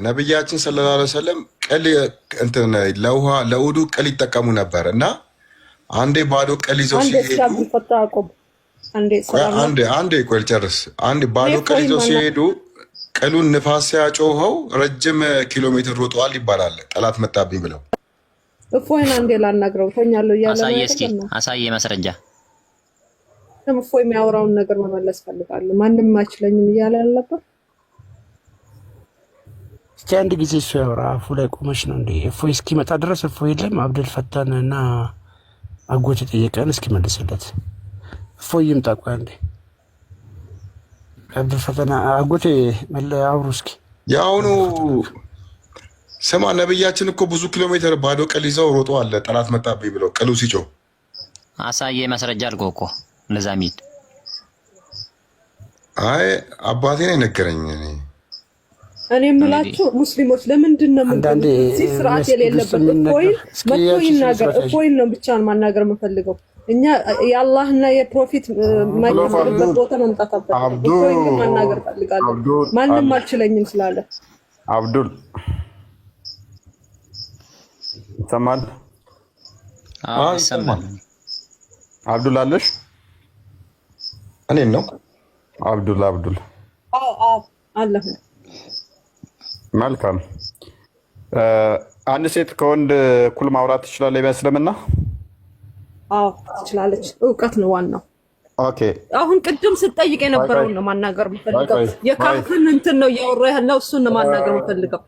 ነብያችን ሰለላሁ ዐለይሂ ወሰለም ቅል እንትን ለውሃ ለውዱ ቅል ይጠቀሙ ነበር እና አንዴ ባዶ ቅል ይዘው ሲሄዱ አንዴ ቆይ ልጨርስ። አንዴ ባዶ ቅል ይዘው ሲሄዱ ቅሉን ንፋስ ሲያጮኸው ረጅም ኪሎ ሜትር ሮጠዋል ይባላል። ጠላት መጣብኝ ብለው እፎይን አንዴ ላናግረው ተኛለሁ እያለ አሳየ ማስረጃ እፎይ የሚያወራውን ነገር መመለስ ፈልጋለሁ። ማንም አይችለኝም እያለ ያለበት እስኪ አንድ ጊዜ እሱ ያወራ። አፉ ላይ ቆመች ነው እንዴ? እፎይ እስኪመጣ ድረስ እፎይ የለም። አብዱል ፈታን እና አጎት የጠየቀን እስኪ መልስለት። እፎይ ይምጣ። ቆይ አንዴ አብዱል ፈታን አጎቴ አውሩ እስኪ። ያውኑ ስማ፣ ነብያችን እኮ ብዙ ኪሎ ሜትር ባዶ ቅል ይዘው ሮጠዋል ጠላት መጣብኝ ብለው ቅሉ ሲጮህ። አሳየ ማስረጃ አልኩህ እኮ እንደዛ ሚል። አይ አባቴ ነው የነገረኝ። እኔ የምላችሁ ሙስሊሞች ለምንድን ነው እዚህ ስርዓት የሌለበት? እፎይን ይናገር። እፎይን ነው ብቻ ማናገር የምፈልገው። እኛ የአላህና የፕሮፊት ማይከበርበት ቦታ መምጣት አለበት። እፎይን ማናገር ፈልጋለሁ። ማንም አልችለኝም ስላለ አብዱል ይሰማል? አዎ ይሰማል። አብዱል አለሽ? እኔን ነው አብዱል አዎ አለሁ። መልካም። አንድ ሴት ከወንድ እኩል ማውራት ትችላለች በእስልምና? አዎ ትችላለች። እውቀት ነው ዋናው። ኦኬ። አሁን ቅድም ስትጠይቅ የነበረው ነው ማናገር የምፈልገው። የካፍን እንትን ነው እያወራህ ያለው፣ እሱን ነው ማናገር የምፈልገው።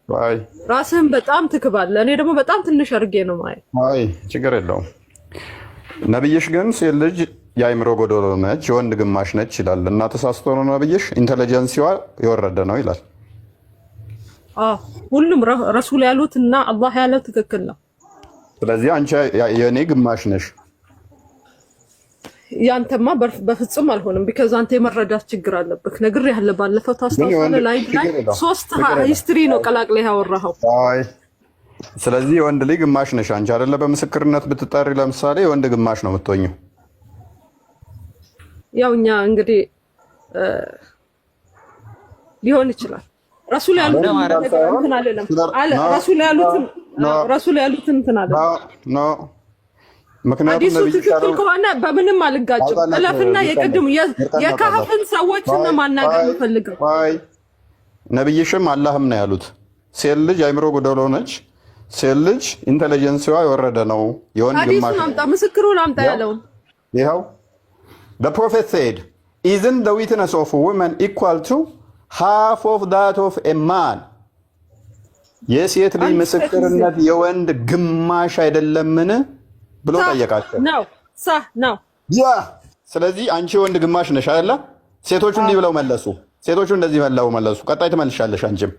አይ ራስህን በጣም ትክባለህ። እኔ ደግሞ በጣም ትንሽ አድርጌ ነው ማለት። አይ ችግር የለውም። ነብይሽ ግን ሴት ልጅ የአይምሮ ጎዶሎ ነች፣ የወንድ ግማሽ ነች ይላል እና ተሳስቶ ነው ነብይሽ? ኢንተለጀንሲዋ የወረደ ነው ይላል። ሁሉም ረሱል ያሉት እና አላህ ያለው ትክክል ነው። ስለዚህ አንቺ የኔ ግማሽ ነሽ። ያንተማ በፍጹም አልሆነም። ቢካዝ አንተ የመረዳት ችግር አለብህ። ነግሬሃለሁ ባለፈው ታስታውሳለህ። ላይ 3 ሂስትሪ ነው ቀላቅለህ ያወራኸው። አይ ስለዚህ የወንድ ልጅ ግማሽ ነሽ አንቺ አይደለ? በምስክርነት ብትጠሪ ለምሳሌ የወንድ ግማሽ ነው የምትሆኚው። ያው እኛ እንግዲህ ሊሆን ይችላል። ረሱል ያሉት እንትን አይደለም አለ። ረሱል ያሉት እንትን አይደለም ኖ ምክንያቱም ነብዩ ትክክል ከሆነ በምንም አልጋጭም። እለፍና የቅድም የካህፍን ሰዎች ነው ማናገር የምፈልገው። አይ ነብይሽም አላህም ነው ያሉት ሴት ልጅ አይምሮ ጎደሎ ነች፣ ሴት ልጅ ኢንተለጀንሲዋ የወረደ ነው፣ የወንድ ግማሽ ነው። አምጣ ምስክሩን አምጣ ያለውን ይኸው the prophet said isn't the witness of a woman equal to half of that of a man? የሴት ልጅ ምስክርነት የወንድ ግማሽ አይደለምን ብሎ ጠየቃቸው። ነው ያ ስለዚህ አንቺ የወንድ ግማሽ ነሽ አይደለ? ሴቶቹ እንዲህ ብለው መለሱ። ሴቶቹ እንደዚህ ብለው መለሱ። ቀጣይ ትመልሻለሽ አንቺም።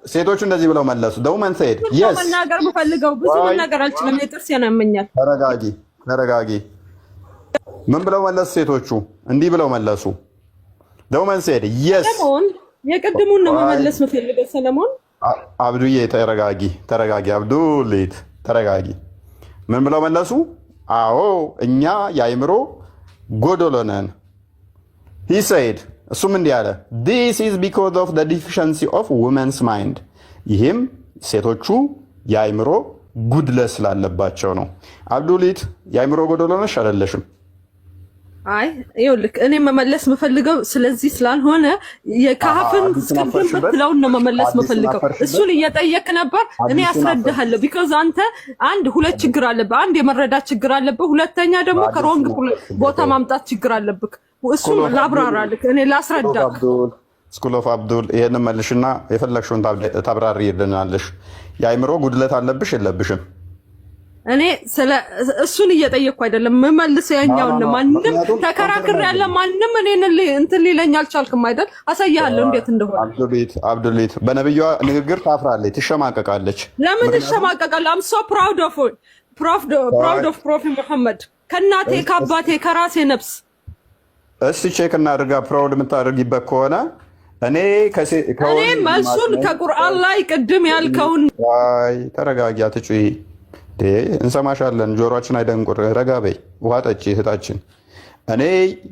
ሴቶቹ እንደዚህ ብለው መለሱ። ደውመን ሰይድ yes መናገር የምፈልገው ብዙ መናገር አልችልም። የጥርሴን ያመኛል። ተረጋጊ። ምን ብለው መለሱ ሴቶቹ? እንዲህ ብለው መለሱ። ደውመን ሰይድ yes የቅድሙን ነው መመለስ የምፈልገው። ሰለሞን አብዱዬ ተረጋጊ። አብዱሊት ተረጋጊ። ምን ብለው መለሱ? አዎ እኛ የአይምሮ ጎዶሎ ነን። he said እሱም እንዲህ አለ this is because of the deficiency of women's mind። ይህም ሴቶቹ የአይምሮ ጉድለት ስላለባቸው ነው። አብዱሊት የአይምሮ ጎዶሎ ነሽ አይደለሽም? አይ ይኸውልህ እኔ መመለስ የምፈልገው ስለዚህ ስላልሆነ የካህፍን ስክሪን ብትለውን ነው መመለስ የምፈልገው። እሱን እየጠየቅ ነበር። እኔ ያስረዳሃለሁ። ቢኮዝ አንተ አንድ ሁለት ችግር አለብህ። አንድ የመረዳት ችግር አለብህ። ሁለተኛ ደግሞ ከሮንግ ቦታ ማምጣት ችግር አለብህ። እሱን ላብራራልህ፣ እኔ ላስረዳህ። ስኩል ኦፍ አብዱል ይሄንን መልሽና የፈለግሽውን ታብራሪልናለሽ። የአይምሮ ጉድለት አለብሽ የለብሽም? እኔ እሱን እየጠየቅኩ አይደለም የምመልሰው ያኛውን ነው። ማንም ተከራክር ያለ ማንም እኔን እንትን ሊለኝ አልቻልክም አይደል? አሳያለሁ እንዴት እንደሆነ። አብዱሊት በነብዩዋ ንግግር ታፍራለች፣ ትሸማቀቃለች። ለምን ትሸማቀቃለህ? I'm so proud of Prophet Muhammad ከእናቴ ከአባቴ ከራሴ ነፍስ። እስቲ ቼክ እናድርጋ። ፕራውድ የምታደርጊበት ከሆነ እኔ መልሱን ከቁርአን ላይ ቅድም ያልከውን ተረጋጊ፣ አትጩሂ። እንሰማሻለን። ጆሮአችን አይደንቁር። ረጋ በይ፣ ውሃ ጠጪ እህታችን። እኔ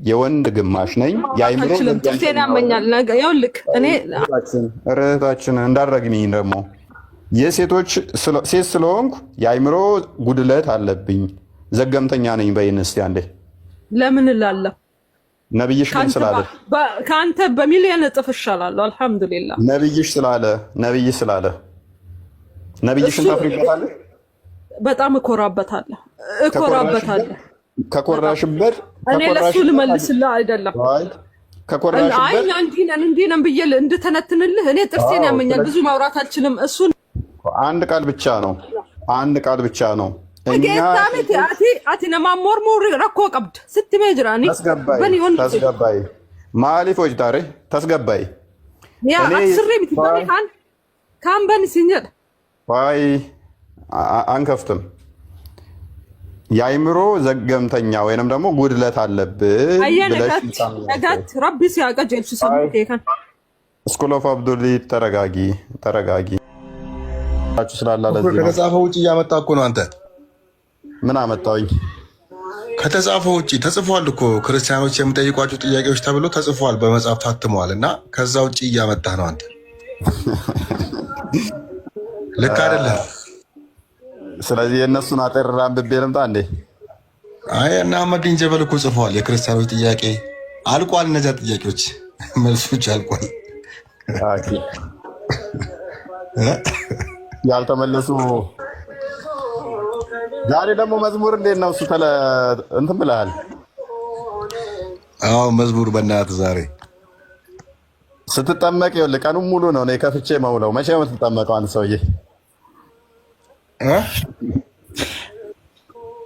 የወንድ ግማሽ ነኝ። የአይምሮ ጥርሴን ያመኛል። ይኸውልህ እኔ እህታችን እንዳረግኝ ደግሞ ሴት ስለሆንኩ የአይምሮ ጉድለት አለብኝ፣ ዘገምተኛ ነኝ በይን እስቲ አንዴ። ለምን እላለሁ? ነብይሽ ግን ስላለ ከአንተ በሚሊዮን እጥፍ እሻላለሁ። አልሐምዱሊላህ ነብይሽ ስላለ ነብይሽን ታፍሪበታለህ። በጣም እኮራበታለሁ። ከኮራሽበት እኔ ለሱ ልመልስልህ አይደለም። ከኮራሽበት እንዲህ ነን ብዬ እንድተነትንልህ እኔ ጥርሴን ያመኛል። ብዙ ማውራት አልችልም። እሱን አንድ ቃል ብቻ ነው። አቲ ነማሞር ሙሪ ረኮ ቀብድ ስትሜ ጅራኒ ተስገባይ ማሊፎች ዳሬ ተስገባይ ያ አስሪ ብትባሪ ካን በን ሲኝር ዋይ አንከፍትም። የአይምሮ ዘገምተኛ ወይንም ደግሞ ጉድለት አለብህ ብለሽ ረቢ ሲያቀጀልሽ ሰምቴከን ስኩል ኦፍ አብዱሊ ተረጋጊ ስላላ ከተጻፈው ውጭ እያመጣ እኮ ነው። አንተ ምን አመጣውኝ? ከተጻፈው ውጭ ተጽፏል እኮ ክርስቲያኖች የሚጠይቋቸው ጥያቄዎች ተብሎ ተጽፏል፣ በመጽሐፍ ታትመዋል። እና ከዛ ውጭ እያመጣ ነው አንተ። ልክ አይደለም። ስለዚህ የእነሱን አጥር አንብቤ ልምጣ እንዴ? አይ እና አህመዲን ጀበል እኮ ጽፏል። የክርስቲያኖች ጥያቄ አልቋል። እነዚያ ጥያቄዎች መልሶች አልቋል። ያልተመለሱ ዛሬ ደግሞ መዝሙር እንዴት ነው? እሱ እንትን ብለሃል። አዎ መዝሙር በእናትህ ዛሬ ስትጠመቅ ይኸውልህ ቀኑን ሙሉ ነው እኔ ከፍቼ መውለው። መቼ ነው የምትጠመቀው አንተ ሰውዬ?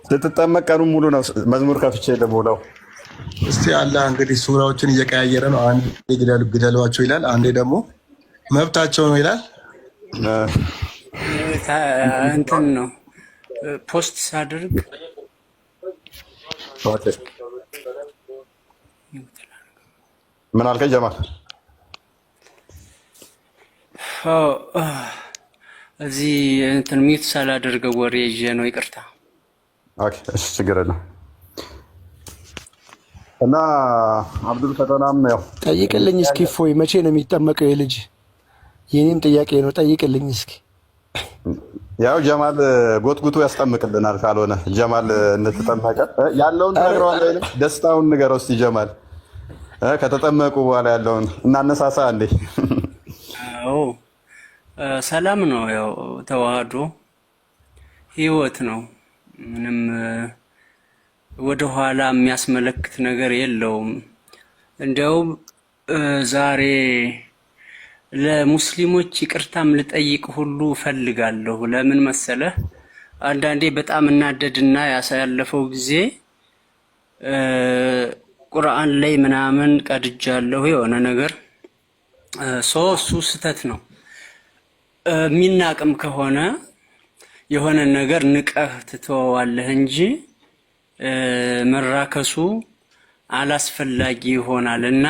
ስትጠመቅ ቀኑን ሙሉ ነው መዝሙር ከፍቼ ለመውለው። እስቲ አላህ እንግዲህ ሱራዎችን እየቀያየረ ነው። አንዴ ግደሏቸው ይላል፣ አንዴ ደግሞ መብታቸው ነው ይላል። እንትን ነው ፖስት ሳደርግ ምን አልከኝ ጀማል? እዚህ እንትን ሚት ሳላደርገው ወሬ ይዤ ነው። ይቅርታ። ኦኬ እሺ፣ ችግር የለም። እና አብዱል ፈተናም ያው ጠይቅልኝ እስኪ ፎይ መቼ ነው የሚጠመቀው የልጅ? የኔም ጥያቄ ነው። ጠይቅልኝ እስኪ። ያው ጀማል ጎትጉቶ ያስጠምቅልናል። ካልሆነ ጀማል እንተጠመቀ ያለውን ትነግረዋለህ። ደስታውን ንገረው እስቲ ጀማል። ከተጠመቁ በኋላ ያለውን እናነሳሳ እንዴ? አዎ ሰላም ነው። ያው ተዋህዶ ህይወት ነው። ምንም ወደ ኋላ የሚያስመለክት ነገር የለውም። እንዲያውም ዛሬ ለሙስሊሞች ይቅርታም ልጠይቅ ሁሉ ፈልጋለሁ። ለምን መሰለህ? አንዳንዴ በጣም እናደድና ያሳለፈው ጊዜ ቁርአን ላይ ምናምን ቀድጃለሁ የሆነ ነገር እሱ ስተት ነው። የሚናቅም ከሆነ የሆነ ነገር ንቀህ ትተዋለህ እንጂ መራከሱ አላስፈላጊ ይሆናል እና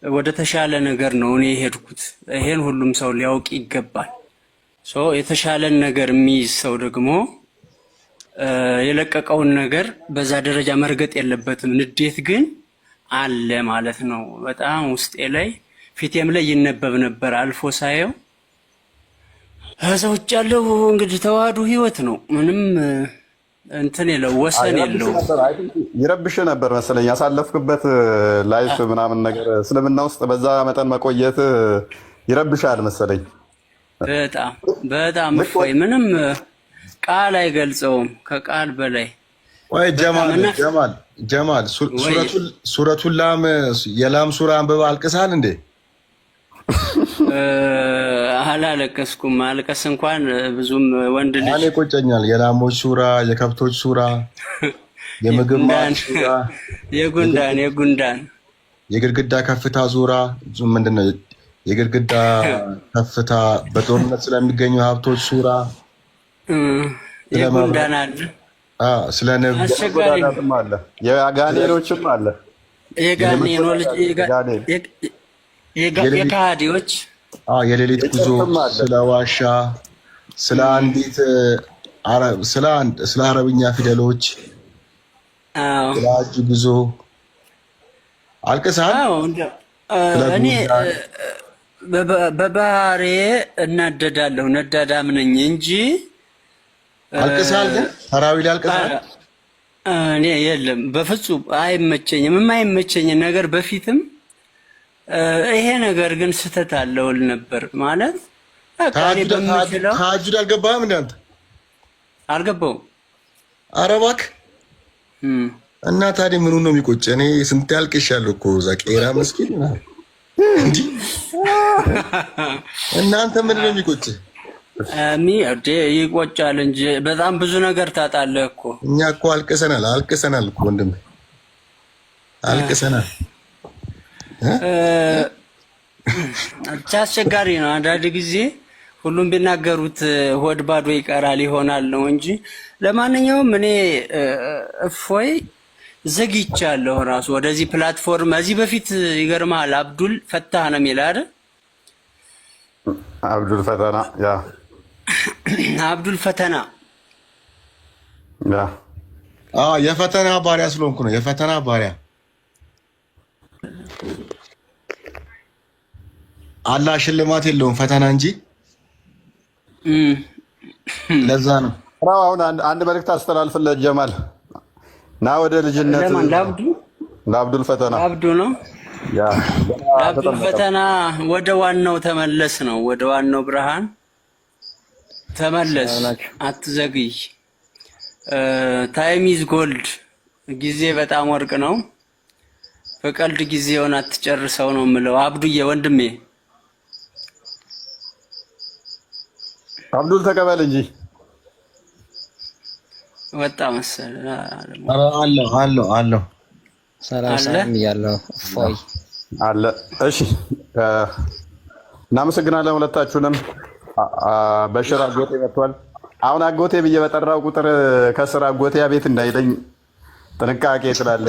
ወደ ተሻለ ነገር ነው እኔ የሄድኩት። ይሄን ሁሉም ሰው ሊያውቅ ይገባል። የተሻለን ነገር የሚይዝ ሰው ደግሞ የለቀቀውን ነገር በዛ ደረጃ መርገጥ የለበትም። ንዴት ግን አለ ማለት ነው። በጣም ውስጤ ላይ ፊቴም ላይ ይነበብ ነበር አልፎ ሳየው። ከዛ ውጭ ያለው እንግዲህ ተዋህዶ ህይወት ነው። ምንም እንትን የለው ወሰን የለው። ይረብሽ ነበር መሰለኝ ያሳለፍክበት ላይፍ ምናምን ነገር እስልምና ውስጥ በዛ መጠን መቆየት ይረብሻል መሰለኝ። በጣም እፎይ ምንም ቃል አይገልጸውም ከቃል በላይ። ወይ ጀማል ሱረቱል ላም የላም ሱራ አንብበህ አልቅሳል እንዴ? አላለቀስኩም። ማልቀስ እንኳን ብዙም ወንድ ልጅ እኔ ቆጨኛል። የላሞች ሱራ፣ የከብቶች ሱራ፣ የምግብ ሱራ፣ የጉንዳን የግድግዳ ከፍታ ዙራ ምንድነው? የግድግዳ ከፍታ በጦርነት ስለሚገኙ ሀብቶች ሱራ፣ የጉንዳን አለ። ስለ ንብ አለ፣ የጋኔኖችም አለ። የጋኔኖች የካዲዎች የሌሊት ጉዞ፣ ስለ ዋሻ፣ ስለ አንዲት ስለ አረብኛ ፊደሎች ስለ ሐጅ ጉዞ አልቅሰሃል? እኔ በባህሬ እናደዳለሁ፣ ነዳዳም ነኝ እንጂ አልቅሰሃል? ግን ተራዊል አልቅሰሃል? እኔ የለም በፍጹም አይመቸኝም። የማይመቸኝ ነገር በፊትም ይሄ ነገር ግን ስህተት አለውል ነበር ማለት ተሐጁድ አልገባህም? እንደ አንተ አልገባውም። ኧረ እባክህ እና ታዲያ ምኑ ነው የሚቆጭ? እኔ ስንት ያልቅሻለሁ እኮ እዛ ቄራ መስጊድ እንጂ እናንተ ምንድን ነው የሚቆጭ? ይቆጫል እንጂ በጣም ብዙ ነገር ታጣለህ እኮ። እኛ እኮ አልቅሰናል እኮ ወንድም አልቅሰናል። ብቻ አስቸጋሪ ነው አንዳንድ ጊዜ። ሁሉም ቢናገሩት ሆድ ባዶ ይቀራል ይሆናል ነው እንጂ። ለማንኛውም እኔ እፎይ ዘግይቻለሁ ራሱ ወደዚህ ፕላትፎርም። እዚህ በፊት ይገርማል አብዱል ፈታህ ነው የሚል አይደል? አብዱል ፈተና ያ አብዱል ፈተና ያ የፈተና ባሪያ ስለሆንኩ ነው። የፈተና ባሪያ አላህ ሽልማት የለውም ፈተና እንጂ ለዛ ነው። አሁን አንድ መልእክት አስተላልፍለት ጀማል ና ወደ ልጅነት ለአብዱል ፈተና አብዱ ነው ለአብዱል ፈተና ወደ ዋናው ተመለስ ነው። ወደ ዋናው ብርሃን ተመለስ፣ አትዘግይ። ታይም ኢዝ ጎልድ። ጊዜ በጣም ወርቅ ነው። በቀልድ ጊዜውን አትጨርሰው ነው የምለው። አብዱዬ ወንድሜ አብዱል ተቀበል እንጂ ወጣ መሰል አለው ሰላም ያለው ፎይ አለ። እሺ እናመሰግናለን ሁለታችሁንም። በሽር አጎቴ መጥቷል። አሁን አጎቴ ብዬ በጠራው ቁጥር ከስራ አጎቴ ቤት እንዳይለኝ ጥንቃቄ ስላለ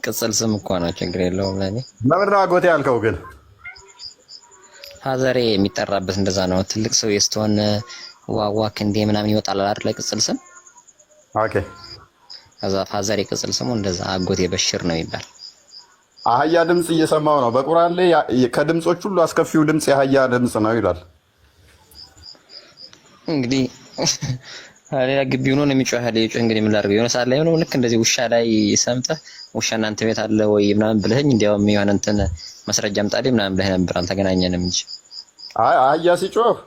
ቅጽል ስም እኮ ነው፣ ችግር የለውም። ለኔ ለምን ነው አጎቴ ያልከው? ግን ፋዘሬ የሚጠራበት እንደዛ ነው። ትልቅ ሰው የስትሆን ዋዋክ እንዴ ምናምን ይወጣል አይደል? ቅጽል ስም። ኦኬ። ከዛ ፋዘሬ ቅጽል ስሙ እንደዛ አጎቴ በሽር ነው ይባል። አህያ ድምጽ እየሰማው ነው። በቁርአን ላይ ከድምጾች ሁሉ አስከፊው ድምጽ የአህያ ድምጽ ነው ይላል። እንግዲህ ሌላ ግቢው ነው የሚጮህ ያለው። እንግዲህ ምን ላድርገው? የሆነ ሰዓት ላይ ነው ልክ እንደዚህ ውሻ ላይ ሰምተህ ውሻ እናንተ ቤት አለ ወይ ምናምን ብለኸኝ እንዲያውም የሆነ እንትን መስረጃ አምጣልኝ ምናምን ብለህ ነበር። አልተገናኘንም እንጂ አህያ ሲጮህ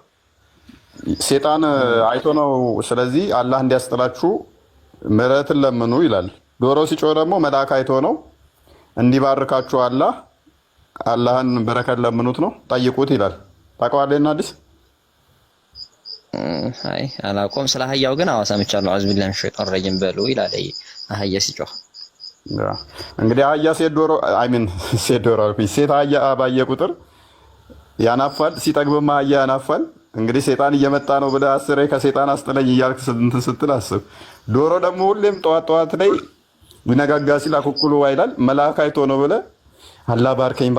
ሴጣን አይቶ ነው። ስለዚህ አላህ እንዲያስጥላችሁ ምሕረትን ለምኑ ይላል። ዶሮ ሲጮህ ደግሞ መልአክ አይቶ ነው። እንዲባርካችሁ አላህን በረከት ለምኑት ነው፣ ጠይቁት ይላል። ታውቀዋለህ? አዲስ አይ አላውቀውም። ስለ አህያው ግን ሰምቻለሁ። አውዝ ቢላሂ ሚነሽ ሸይጣን ረጂም በሉ ይላል አህያ ሲጮህ። እንግዲህ አህያ ሴት አህያ ባየ ቁጥር ያናፋል፣ ሲጠግብማ አህያ ያናፋል። እንግዲህ ሴጣን እየመጣ ነው ብለህ አስሬ ከሴጣን አስጥለኝ እያልክ ስትል አስብ። ዶሮ ደግሞ ሁሌም ጠዋት ላይ ቢነጋጋ ሲል አኩኩሉ ይላል። መልአክ አይቶ ነው ብለህ አላህ ባርከኝ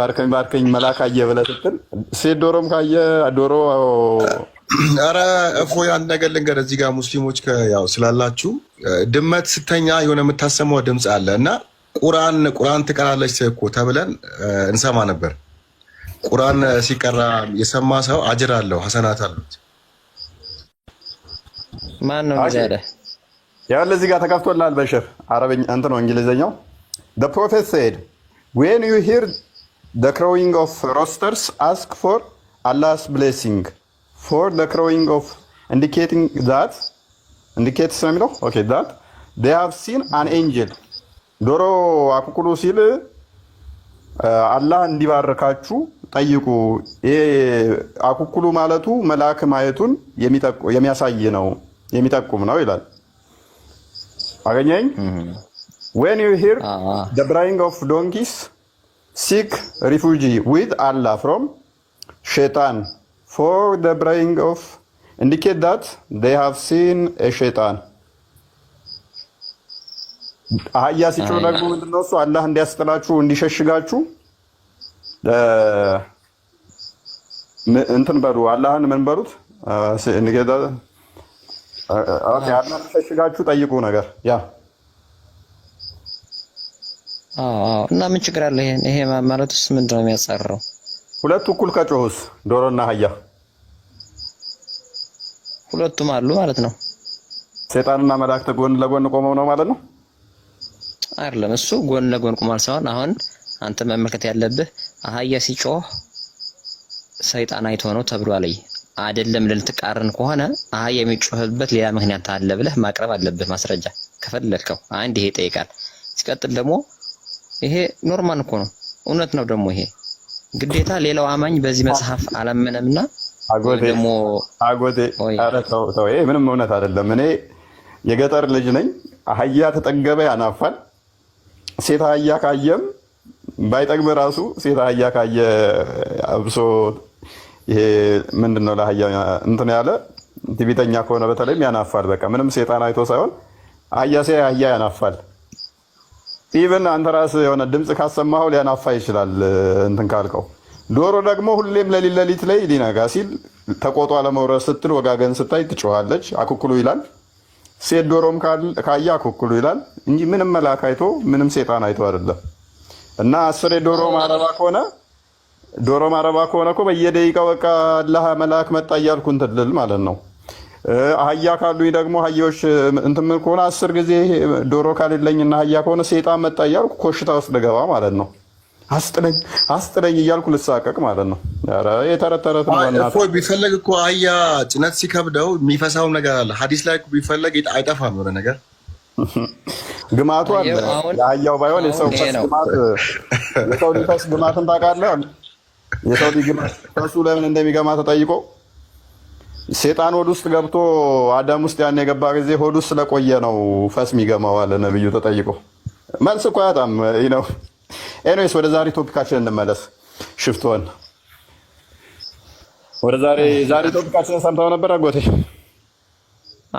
መልአክ አየ ብለህ ስትል ሴት ዶሮም ካየ ዶሮ ኧረ እፎይ አንድ ነገር ልንገርህ። እዚህ ጋር ሙስሊሞች ያው ስላላችሁ ድመት ስተኛ የሆነ የምታሰማው ድምፅ አለ እና ቁርአን ትቀራለች እኮ ተብለን እንሰማ ነበር። ቁርአን ሲቀራ የሰማ ሰው አጅር አለው፣ ሐሰናት አሉት። ማን ነው ያለ? ያው ለዚህ ጋር ተከፍቶልሃል በሽር አረብኛ እንትን ነው እንግሊዘኛው። The prophet said when you hear the crowing of roosters ask for Allah's blessing for the crowing of indicates ነው የሚለው ኦኬ that they have seen an angel። ዶሮ አኩኩሉ ሲል አላህ እንዲባርካችሁ ጠይቁ። ይሄ አኩኩሉ ማለቱ መልአክ ማየቱን የሚያሳይ ነው የሚጠቁም ነው ይላል። አገኘኝ። when you hear the braying of donkeys seek refuge with Allah from shaitan for the braying of indicate that they have seen a shaitan። አህያ ሲጮህ ደግሞ ምንድነው እሱ አላህ እንዲያስጥላችሁ እንዲሸሽጋችሁ እንትን በሉ አላህን ምን በሉት እንገዳ ኦኬ አላህ ተሸጋችሁ ጠይቁ ነገር ያ እና ምን ችግር አለ? ይሄ ማለትስ ምንድነው የሚያጻረው? ሁለቱ እኩል ከጮሁስ ዶሮና አህያ ሁለቱም አሉ ማለት ነው። ሰይጣንና መላእክት ጎን ለጎን ቆመው ነው ማለት ነው አይደለም? እሱ ጎን ለጎን ቆማል ሳይሆን አሁን አንተ መመልከት ያለብህ አህያ ሲጮህ ሰይጣን አይቶ ነው ተብሏል አይደለም? ልትቃረን ከሆነ አህያ የሚጮህበት ሌላ ምክንያት አለ ብለህ ማቅረብ አለብህ ማስረጃ ከፈለከው። አንድ ይሄ ይጠይቃል። ሲቀጥል ደግሞ ይሄ ኖርማል እኮ ነው፣ እውነት ነው ደግሞ ይሄ ግዴታ ሌላው አማኝ በዚህ መጽሐፍ አላመነምና አጎቴ ኧረ ተው ይሄ ምንም እውነት አይደለም። እኔ የገጠር ልጅ ነኝ። አህያ ተጠገበ ያናፋል። ሴት አህያ ካየም ባይጠግብ ራሱ ሴት አህያ ካየ አብሶ ይሄ ምንድነው ለአህያ እንትን ያለ ትዕቢተኛ ከሆነ በተለይም ያናፋል። በቃ ምንም ሴጣን አይቶ ሳይሆን አህያ አህያ ያናፋል። ኢቭን አንተ ራስህ የሆነ ድምጽ ካሰማኸው ሊያናፋ ይችላል እንትን ካልከው። ዶሮ ደግሞ ሁሌም ለሊት ላይ ሊነጋ ሲል ተቆጧ ለመውረድ ስትል ወጋገን ስታይ ትጮኻለች፣ አኩኩሉ ይላል። ሴት ዶሮም ካየ አኩኩሉ ይላል እንጂ ምንም መልአክ አይቶ ምንም ሴጣን አይቶ አይደለም። እና 10 ዶሮ ማረባ ከሆነ እኮ በየደቂቃው በቃ አላህ መልአክ መጣ እያልኩ እንትን ልል ማለት ነው። አህያ ካሉኝ ደግሞ አህያዎች እንትን ምን ከሆነ 10 ጊዜ ዶሮ ካሌለኝና አህያ ከሆነ ሴጣን መጣ እያልኩ ኮሽታ ውስጥ ልገባ ማለት ነው። አስጥለኝ እያልኩ ልሳቀቅ ማለት ነው። ኧረ የተረተረት ነው። እፎይ ቢፈለግ እኮ አህያ ጭነት ሲከብደው የሚፈሳው ነገር አለ። ሐዲስ ላይ እኮ ቢፈለግ አይጠፋም የሆነ ነገር ግማቱ አለ። የአህያው ባይሆን የሰው ግማት የሰው ሊፈስ ግማትን ታውቃለህ? የሰው ግማት ፈሱ ለምን እንደሚገማ ተጠይቆ ሴጣን ሆድ ውስጥ ገብቶ አዳም ውስጥ ያን የገባ ጊዜ ሆድ ውስጥ ስለቆየ ነው ፈስ የሚገማው አለ ነብዩ ተጠይቆ። መልስ እኮ ያጣም ነው። ኤኒዌይስ ወደ ዛሬ ቶፒካችን እንመለስ። ሽፍቶን ወደ ዛሬ ቶፒካችን ሰምተው ነበር አጎቴ?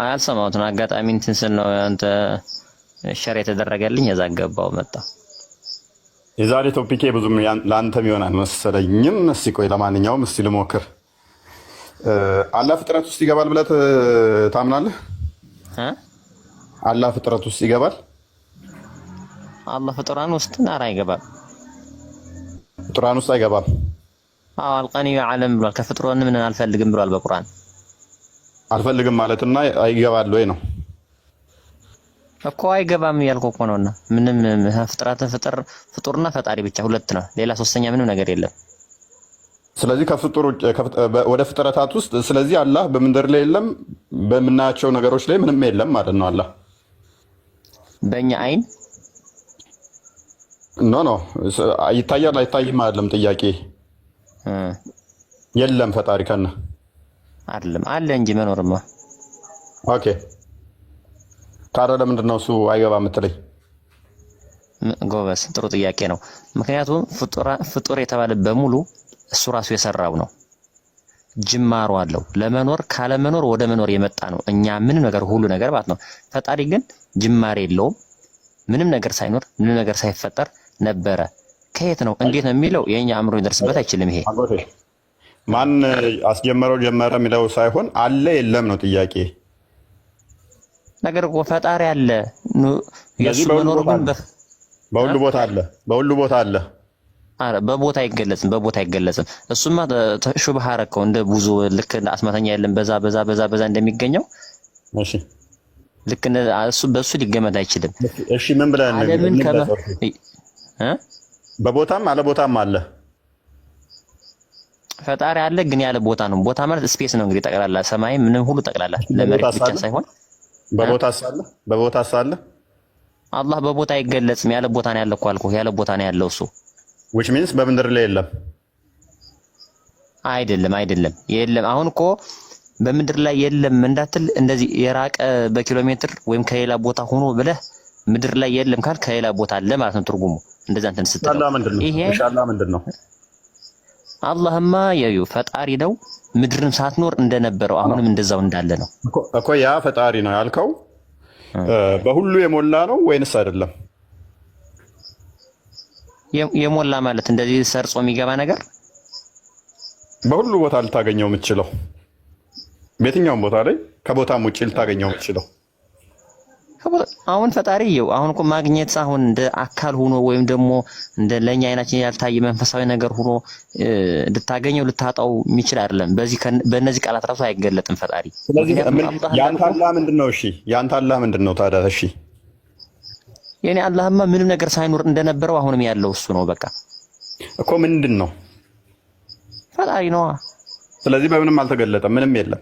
አልሰማሁትም። አጋጣሚ እንትን ስል ነው አንተ ሸር የተደረገልኝ የዛገባው መጣ። የዛሬ ቶፒኬ ብዙም ለአንተም ይሆናል መሰለኝም። እስቲ ቆይ ለማንኛውም እስቲ ልሞክር። አላህ ፍጥረት ውስጥ ይገባል ብለህ ታምናለህ? አላህ ፍጥረት ውስጥ ይገባል? አላህ ፍጡራን ውስጥ አይገባም። ፍጡራን ውስጥ አይገባም? አዎ አልቀኒዩ ዓለም ብሏል። ከፍጡራን ምን አልፈልግም ብሏል በቁርአን። አልፈልግም ማለትና አይገባል ወይ ነው እኮ። አይገባም ያልከው እኮ ነውና ምንም ፍጡርና ፈጣሪ ብቻ ሁለት ነው። ሌላ ሶስተኛ ምንም ነገር የለም። ስለዚህ ወደ ፍጥረታት ውስጥ ስለዚህ አላህ በምድር ላይ የለም፣ በምናያቸው ነገሮች ላይ ምንም የለም ማለት ነው። አላህ በእኛ አይን ኖ ይታያል አይታይም አይደለም ጥያቄ። የለም ፈጣሪ ከነ አይደለም አለ እንጂ መኖርማ። ኦኬ ታዲያ ለምንድን ነው እሱ አይገባ የምትለኝ? ጎበስ ጥሩ ጥያቄ ነው። ምክንያቱም ፍጡር የተባለ በሙሉ እሱ ራሱ የሰራው ነው። ጅማሮ አለው። ለመኖር ካለመኖር ወደ መኖር የመጣ ነው። እኛ ምን ነገር ሁሉ ነገር ማለት ነው። ፈጣሪ ግን ጅማሬ የለውም። ምንም ነገር ሳይኖር ምንም ነገር ሳይፈጠር ነበረ። ከየት ነው እንዴት ነው የሚለው የኛ አእምሮ ይደርስበት አይችልም። ይሄ ማን አስጀመረው ጀመረ የሚለው ሳይሆን አለ የለም ነው ጥያቄ። ነገር እኮ ፈጣሪ አለ። የሱ መኖር ግን በሁሉ ቦታ አለ። በሁሉ ቦታ አለ። አረ በቦታ አይገለጽም። እሱማ ሹብሃ አረከው እንደ ብዙ ልክ አስማተኛ የለም በዛ እንደሚገኘው። እሺ ልክ እሱ በሱ ሊገመት አይችልም። እሺ ምን ብለን በቦታም አለ ቦታም አለ ፈጣሪ አለ ግን ያለ ቦታ ነው። ቦታ ማለት ስፔስ ነው እንግዲህ ጠቅላላ ሰማይ ምንም ሁሉ ጠቅላላ ለመሬት ብቻ ሳይሆን በቦታ ሳለ አላህ በቦታ አይገለጽም። ያለ ቦታ ነው ያለው እኮ አልኩህ። ያለ ቦታ ነው ያለው እሱ which means በምድር ላይ የለም። አይደለም የለም። አሁን እኮ በምድር ላይ የለም እንዳትል እንደዚህ የራቀ በኪሎ ሜትር ወይም ከሌላ ቦታ ሆኖ ብለህ ምድር ላይ የለም ካል ከሌላ ቦታ አለ ማለት ነው ትርጉሙ። እንደዛ እንትን ስትለው ይሄ ኢንሻአላህ ምንድነው? አላህማ ያዩ ፈጣሪ ነው። ምድርን ሳትኖር እንደነበረው አሁንም እንደዛው እንዳለ ነው እኮ። ያ ፈጣሪ ነው ያልከው በሁሉ የሞላ ነው ወይንስ አይደለም? የሞላ ማለት እንደዚህ ሰርጾ የሚገባ ነገር በሁሉ ቦታ ልታገኘው የምትችለው በየትኛውም ቦታ ላይ ከቦታም ውጭ ልታገኘው የምትችለው አሁን ፈጣሪ ይው አሁን እኮ ማግኘት አሁን እንደ አካል ሆኖ ወይም ደግሞ እንደ ለኛ አይናችን ያልታየ መንፈሳዊ ነገር ሆኖ ልታገኘው ልታጣው የሚችል አይደለም። በእነዚህ ቃላት ራሱ አይገለጥም ፈጣሪ። ስለዚህ ያንተ አላህ ምንድነው? እሺ ያንተ አላህ ምንድነው ታዲያ? እሺ የኔ አላህማ ምንም ነገር ሳይኖር እንደነበረው አሁንም ያለው እሱ ነው። በቃ እኮ ምንድነው? ፈጣሪ ነው። ስለዚህ በምንም አልተገለጠም፣ ምንም የለም።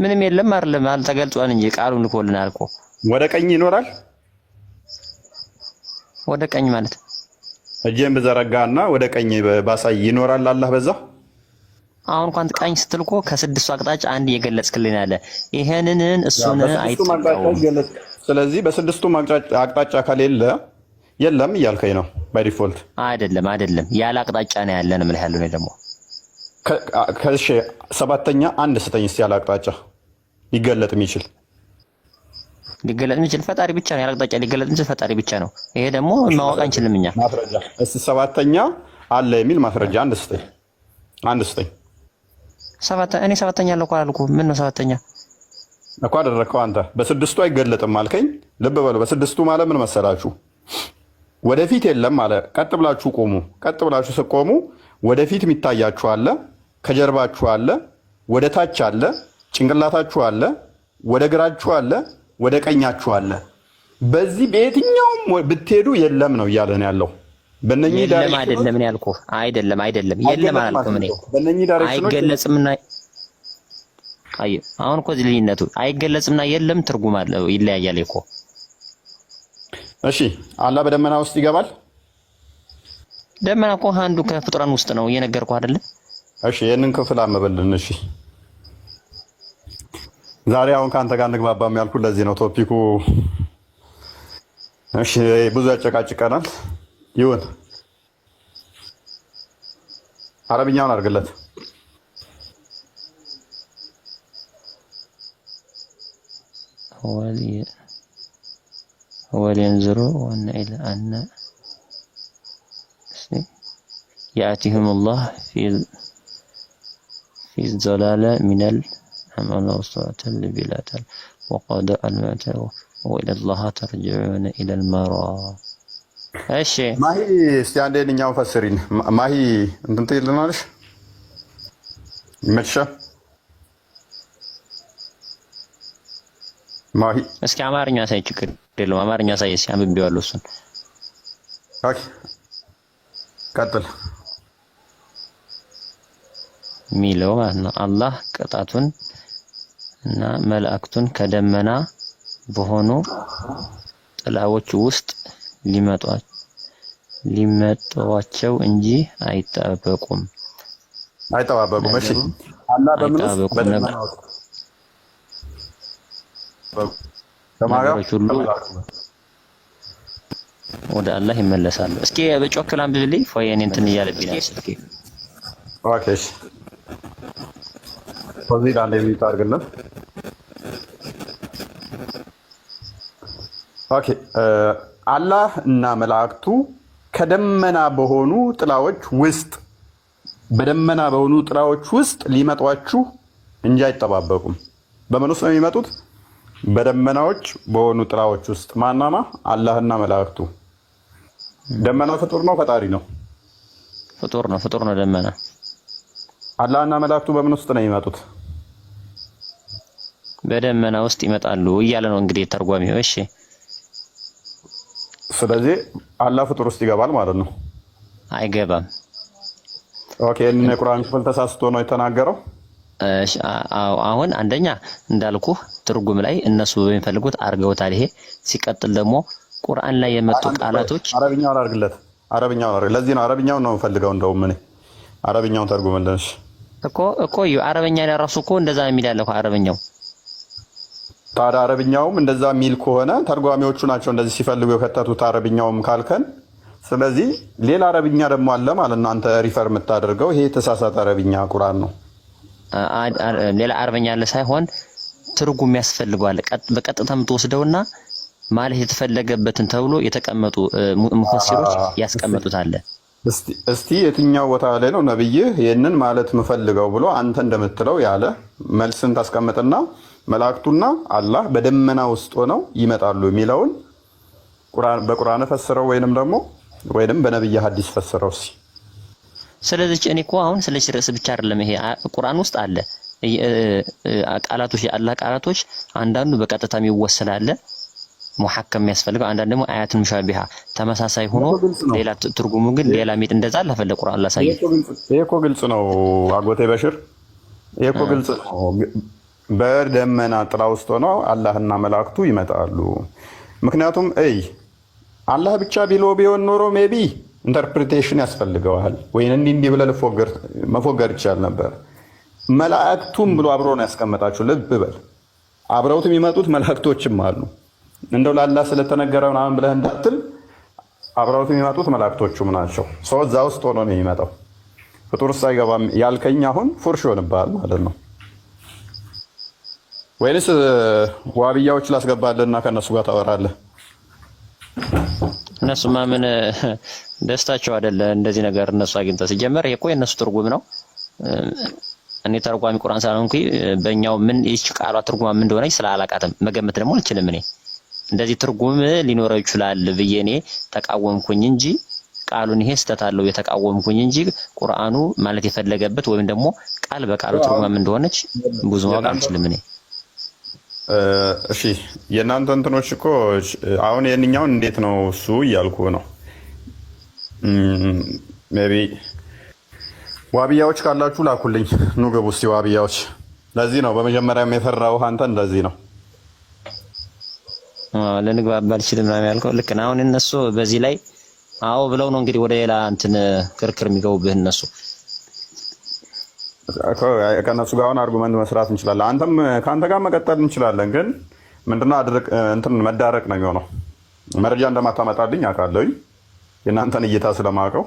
ምንም የለም አይደለም አልተገልጿል እንጂ ቃሉን ልኮልናል እኮ። ወደ ቀኝ ይኖራል። ወደ ቀኝ ማለት እጄን ብዘረጋና ወደ ቀኝ ባሳይ ይኖራል አላህ በዛ። አሁን እንኳን ቀኝ ስትል እኮ ከስድስቱ አቅጣጫ አንድ የገለጽክልን ያለ ይሄንን እሱን አይተውም። ስለዚህ በስድስቱ አቅጣጫ ከሌለ የለም እያልከኝ ነው ባይ ዲፎልት። አይደለም ያለ አቅጣጫ ነው ያለን ምን ያህል ነው ደግሞ ከሺ ሰባተኛ አንድ ስጠኝ እስቲ ያለ አቅጣጫ ሊገለጥ የሚችል ፈጣሪ ብቻ ነው። ያለ አቅጣጫ ሊገለጥ የሚችል ፈጣሪ ብቻ ነው። ይሄ ደግሞ ማወቅ አንችልም እኛ። ማስረጃ እስቲ ሰባተኛ አለ የሚል ማስረጃ አንድ ስጠኝ። እኔ ሰባተኛ አለ እኮ አላልኩም። ምን ነው ሰባተኛ እኮ አደረከው አንተ። በስድስቱ አይገለጥም አልከኝ። ልብ በሉ። በስድስቱ ማለት ምን መሰላችሁ? ወደፊት የለም አለ። ቀጥ ብላችሁ ቆሙ። ቀጥ ብላችሁ ስትቆሙ ወደፊት የሚታያችሁ አለ፣ ከጀርባችሁ አለ፣ ወደ ታች አለ፣ ጭንቅላታችሁ አለ፣ ወደ ግራችሁ አለ፣ ወደ ቀኛችሁ አለ። በዚህ በየትኛውም ብትሄዱ የለም ነው እያለን ያለው። በእነኚህ ዳይሬክሽን አይደለም ነው ያልኩህ። አይደለም የለም አላልኩም እኔ። በእነኚህ ዳይሬክሽን አይገለጽምና አሁን እኮ እዚህ ልዩነቱ አይገለጽምና የለም ትርጉም አለው ይለያያል እኮ። እሺ አላህ በደመና ውስጥ ይገባል። ደመና እኮ አንዱ ከፍጡራን ውስጥ ነው እየነገርኩህ አይደለ? እሺ ይሄንን ክፍል አመበልን። እሺ ዛሬ አሁን ካንተ ጋር እንግባባም ያልኩት ለዚህ ነው ቶፒኩ። እሺ ብዙ ያጨቃጭቀናል። ይሁን አረብኛውን አድርግለት። ولينظروا وأن إلى أن يأتيهم الله في الضلال من الأمل والصلاة البلاد وقضاء الموت وإلى الله ترجعون إلى المرى. እሺ ማሂ እስቲ አንዴ ልኛው ፈስሪን ማሂ እንትን ትይልናለሽ ይመችሻል? ማሂ እስኪ አማርኛ ሳይ ችግር የለውም። አማርኛ ሳይ እስኪ አንብቤዋለሁ እሱን። ኦኬ ቀጥል ሚለው ማለት ነው። አላህ ቅጣቱን እና መላእክቱን ከደመና በሆኑ ጥላዎች ውስጥ ሊመጧቸው እንጂ አይጠበቁም። እሺ አላህ በምን ነገሮች ሁሉ ወደ አላህ ይመለሳሉ። እስኪ በጮክ ላንብብልኝ ፎየኔ እንትን እያለብኝ ነው ስልኬ። ኦኬ እሺ ፖዚሽን አንዴ የሚታርግልን። ኦኬ አላህ እና መላእክቱ ከደመና በሆኑ ጥላዎች ውስጥ ሊመጧችሁ እንጂ አይጠባበቁም። በምን ውስጥ ነው የሚመጡት? በደመናዎች በሆኑ ጥላዎች ውስጥ። ማናማ? አላህና መላእክቱ። ደመና ፍጡር ነው ፈጣሪ ነው? ፍጡር ነው ደመና። አላህና መላእክቱ በምን ውስጥ ነው የሚመጡት? በደመና ውስጥ ይመጣሉ እያለ ነው እንግዲህ ተርጓሚው። እሺ ስለዚህ አላህ ፍጡር ውስጥ ይገባል ማለት ነው? አይገባም። ኦኬ እነ ቁርአን ክፍል ተሳስቶ ነው የተናገረው? አሁን አንደኛ እንዳልኩህ ትርጉም ላይ እነሱ በሚፈልጉት አርገውታል። ይሄ ሲቀጥል ደግሞ ቁርአን ላይ የመጡ ቃላቶች አረብኛውን አርግለት። ለዚህ ነው አረብኛውን ነው ፈልገው። እንደውም ምን አረብኛውን ተርጉምልንሽ እኮ አረብኛ ላይ ራሱ እኮ እንደዛ የሚል ያለው አረብኛው። ታዲያ አረብኛውም እንደዛ የሚል ከሆነ ተርጓሚዎቹ ናቸው እንደዚህ ሲፈልጉ የከተቱት አረብኛውም ካልከን፣ ስለዚህ ሌላ አረብኛ ደግሞ አለ ማለት ነው አንተ ሪፈር የምታደርገው። ይሄ የተሳሳተ አረብኛ ቁርአን ነው። ሌላ አረብኛ አለ ሳይሆን ትርጉም ያስፈልገዋል። በቀጥታ የምትወስደውና ማለት የተፈለገበትን ተብሎ የተቀመጡ ሙፈሲሮች ያስቀመጡት አለ። እስቲ የትኛው ቦታ ላይ ነው ነብይህ ይህንን ማለት ምፈልገው ብሎ አንተ እንደምትለው ያለ መልስን ታስቀምጥና መላእክቱና አላህ በደመና ውስጥ ሆነው ይመጣሉ የሚለውን በቁርአን ፈስረው ወይንም በነብይ ሐዲስ ፈስረው። ስለዚህ እኔ እኮ አሁን ስለዚህ ርዕስ ብቻ አይደለም ይሄ ቁርአን ውስጥ አለ ቃላቶች የአላህ ቃላቶች አንዳንዱ በቀጥታ የሚወሰላል ሙሐከም የሚያስፈልገው አንዳንድ ደግሞ አያትን ሙሻቢሃ ተመሳሳይ ሆኖ ሌላ ትርጉሙ ግን ሌላ ሚጥ እንደዛ ለፈለ ቁርአን ላሳይ። ይሄ እኮ ግልጽ ነው አጎቴ በሽር፣ ይሄ እኮ ግልጽ ነው። በደመና ጥላ ውስጥ ሆነው አላህና መላእክቱ ይመጣሉ። ምክንያቱም አላህ ብቻ ቢሆን ኖሮ ሜቢ ኢንተርፕሪቴሽን ያስፈልገዋል ወይ እንዲህ ብለህ መፎገር ይቻል ነበር። መላእክቱም ብሎ አብሮ ነው ያስቀመጣቸው። ልብ በል አብረውት የሚመጡት መላእክቶችም አሉ። እንደው ለአላህ ስለተነገረው ምናምን ብለህ እንዳትል፣ አብረውት የሚመጡት መላእክቶቹም ናቸው። ሰው እዛ ውስጥ ሆኖ ነው የሚመጣው። ፍጡር ሳይገባም ያልከኝ አሁን ፉርሽ ይሆንብሃል ማለት ነው። ወይንስ ዋብያዎች ላስገባልና ከነሱ ጋር ታወራለህ? እነሱማ ምን ደስታቸው አይደለ እንደዚህ ነገር እነሱ አግኝተው ሲጀመር ይሄ እኮ የነሱ ትርጉም ነው። እኔ ተርጓሚ ቁርአን ሳይሆንኩኝ በእኛው ምን ይህች ቃሏ ትርጉማ ምን እንደሆነች ስላላቃተም መገመት ደግሞ አልችልም። እኔ እንደዚህ ትርጉም ሊኖረው ይችላል ብዬ እኔ ተቃወምኩኝ እንጂ ቃሉን ይሄ ስተት አለው የተቃወምኩኝ እንጂ ቁርአኑ ማለት የፈለገበት ወይም ደግሞ ቃል በቃሉ ትርጉማ ምን እንደሆነች ብዙ ማወቅ አልችልም እኔ። እሺ የእናንተ እንትኖች እኮ አሁን የእኛውን እንዴት ነው እሱ እያልኩ ነው። ሜቢ ዋብያዎች ካላችሁ ላኩልኝ። ኑ ግቡ እስቲ ዋብያዎች። ለዚህ ነው በመጀመሪያም የፈራሁህ አንተ እንደዚህ ነው። ልንግባባ አልችልም ነው ያልከው። ልክ ነው። አሁን እነሱ በዚህ ላይ አዎ ብለው ነው እንግዲህ ወደ ሌላ እንትን ክርክር የሚገቡብህ እነሱ። ከእነሱ ጋር አሁን አርጉመንት መስራት እንችላለን። አንተም ከአንተ ጋር መቀጠል እንችላለን። ግን ምንድነው እንትን መዳረቅ ነው የሚሆነው። መረጃ እንደማታመጣልኝ አውቃለሁኝ። የእናንተን እይታ ስለማውቀው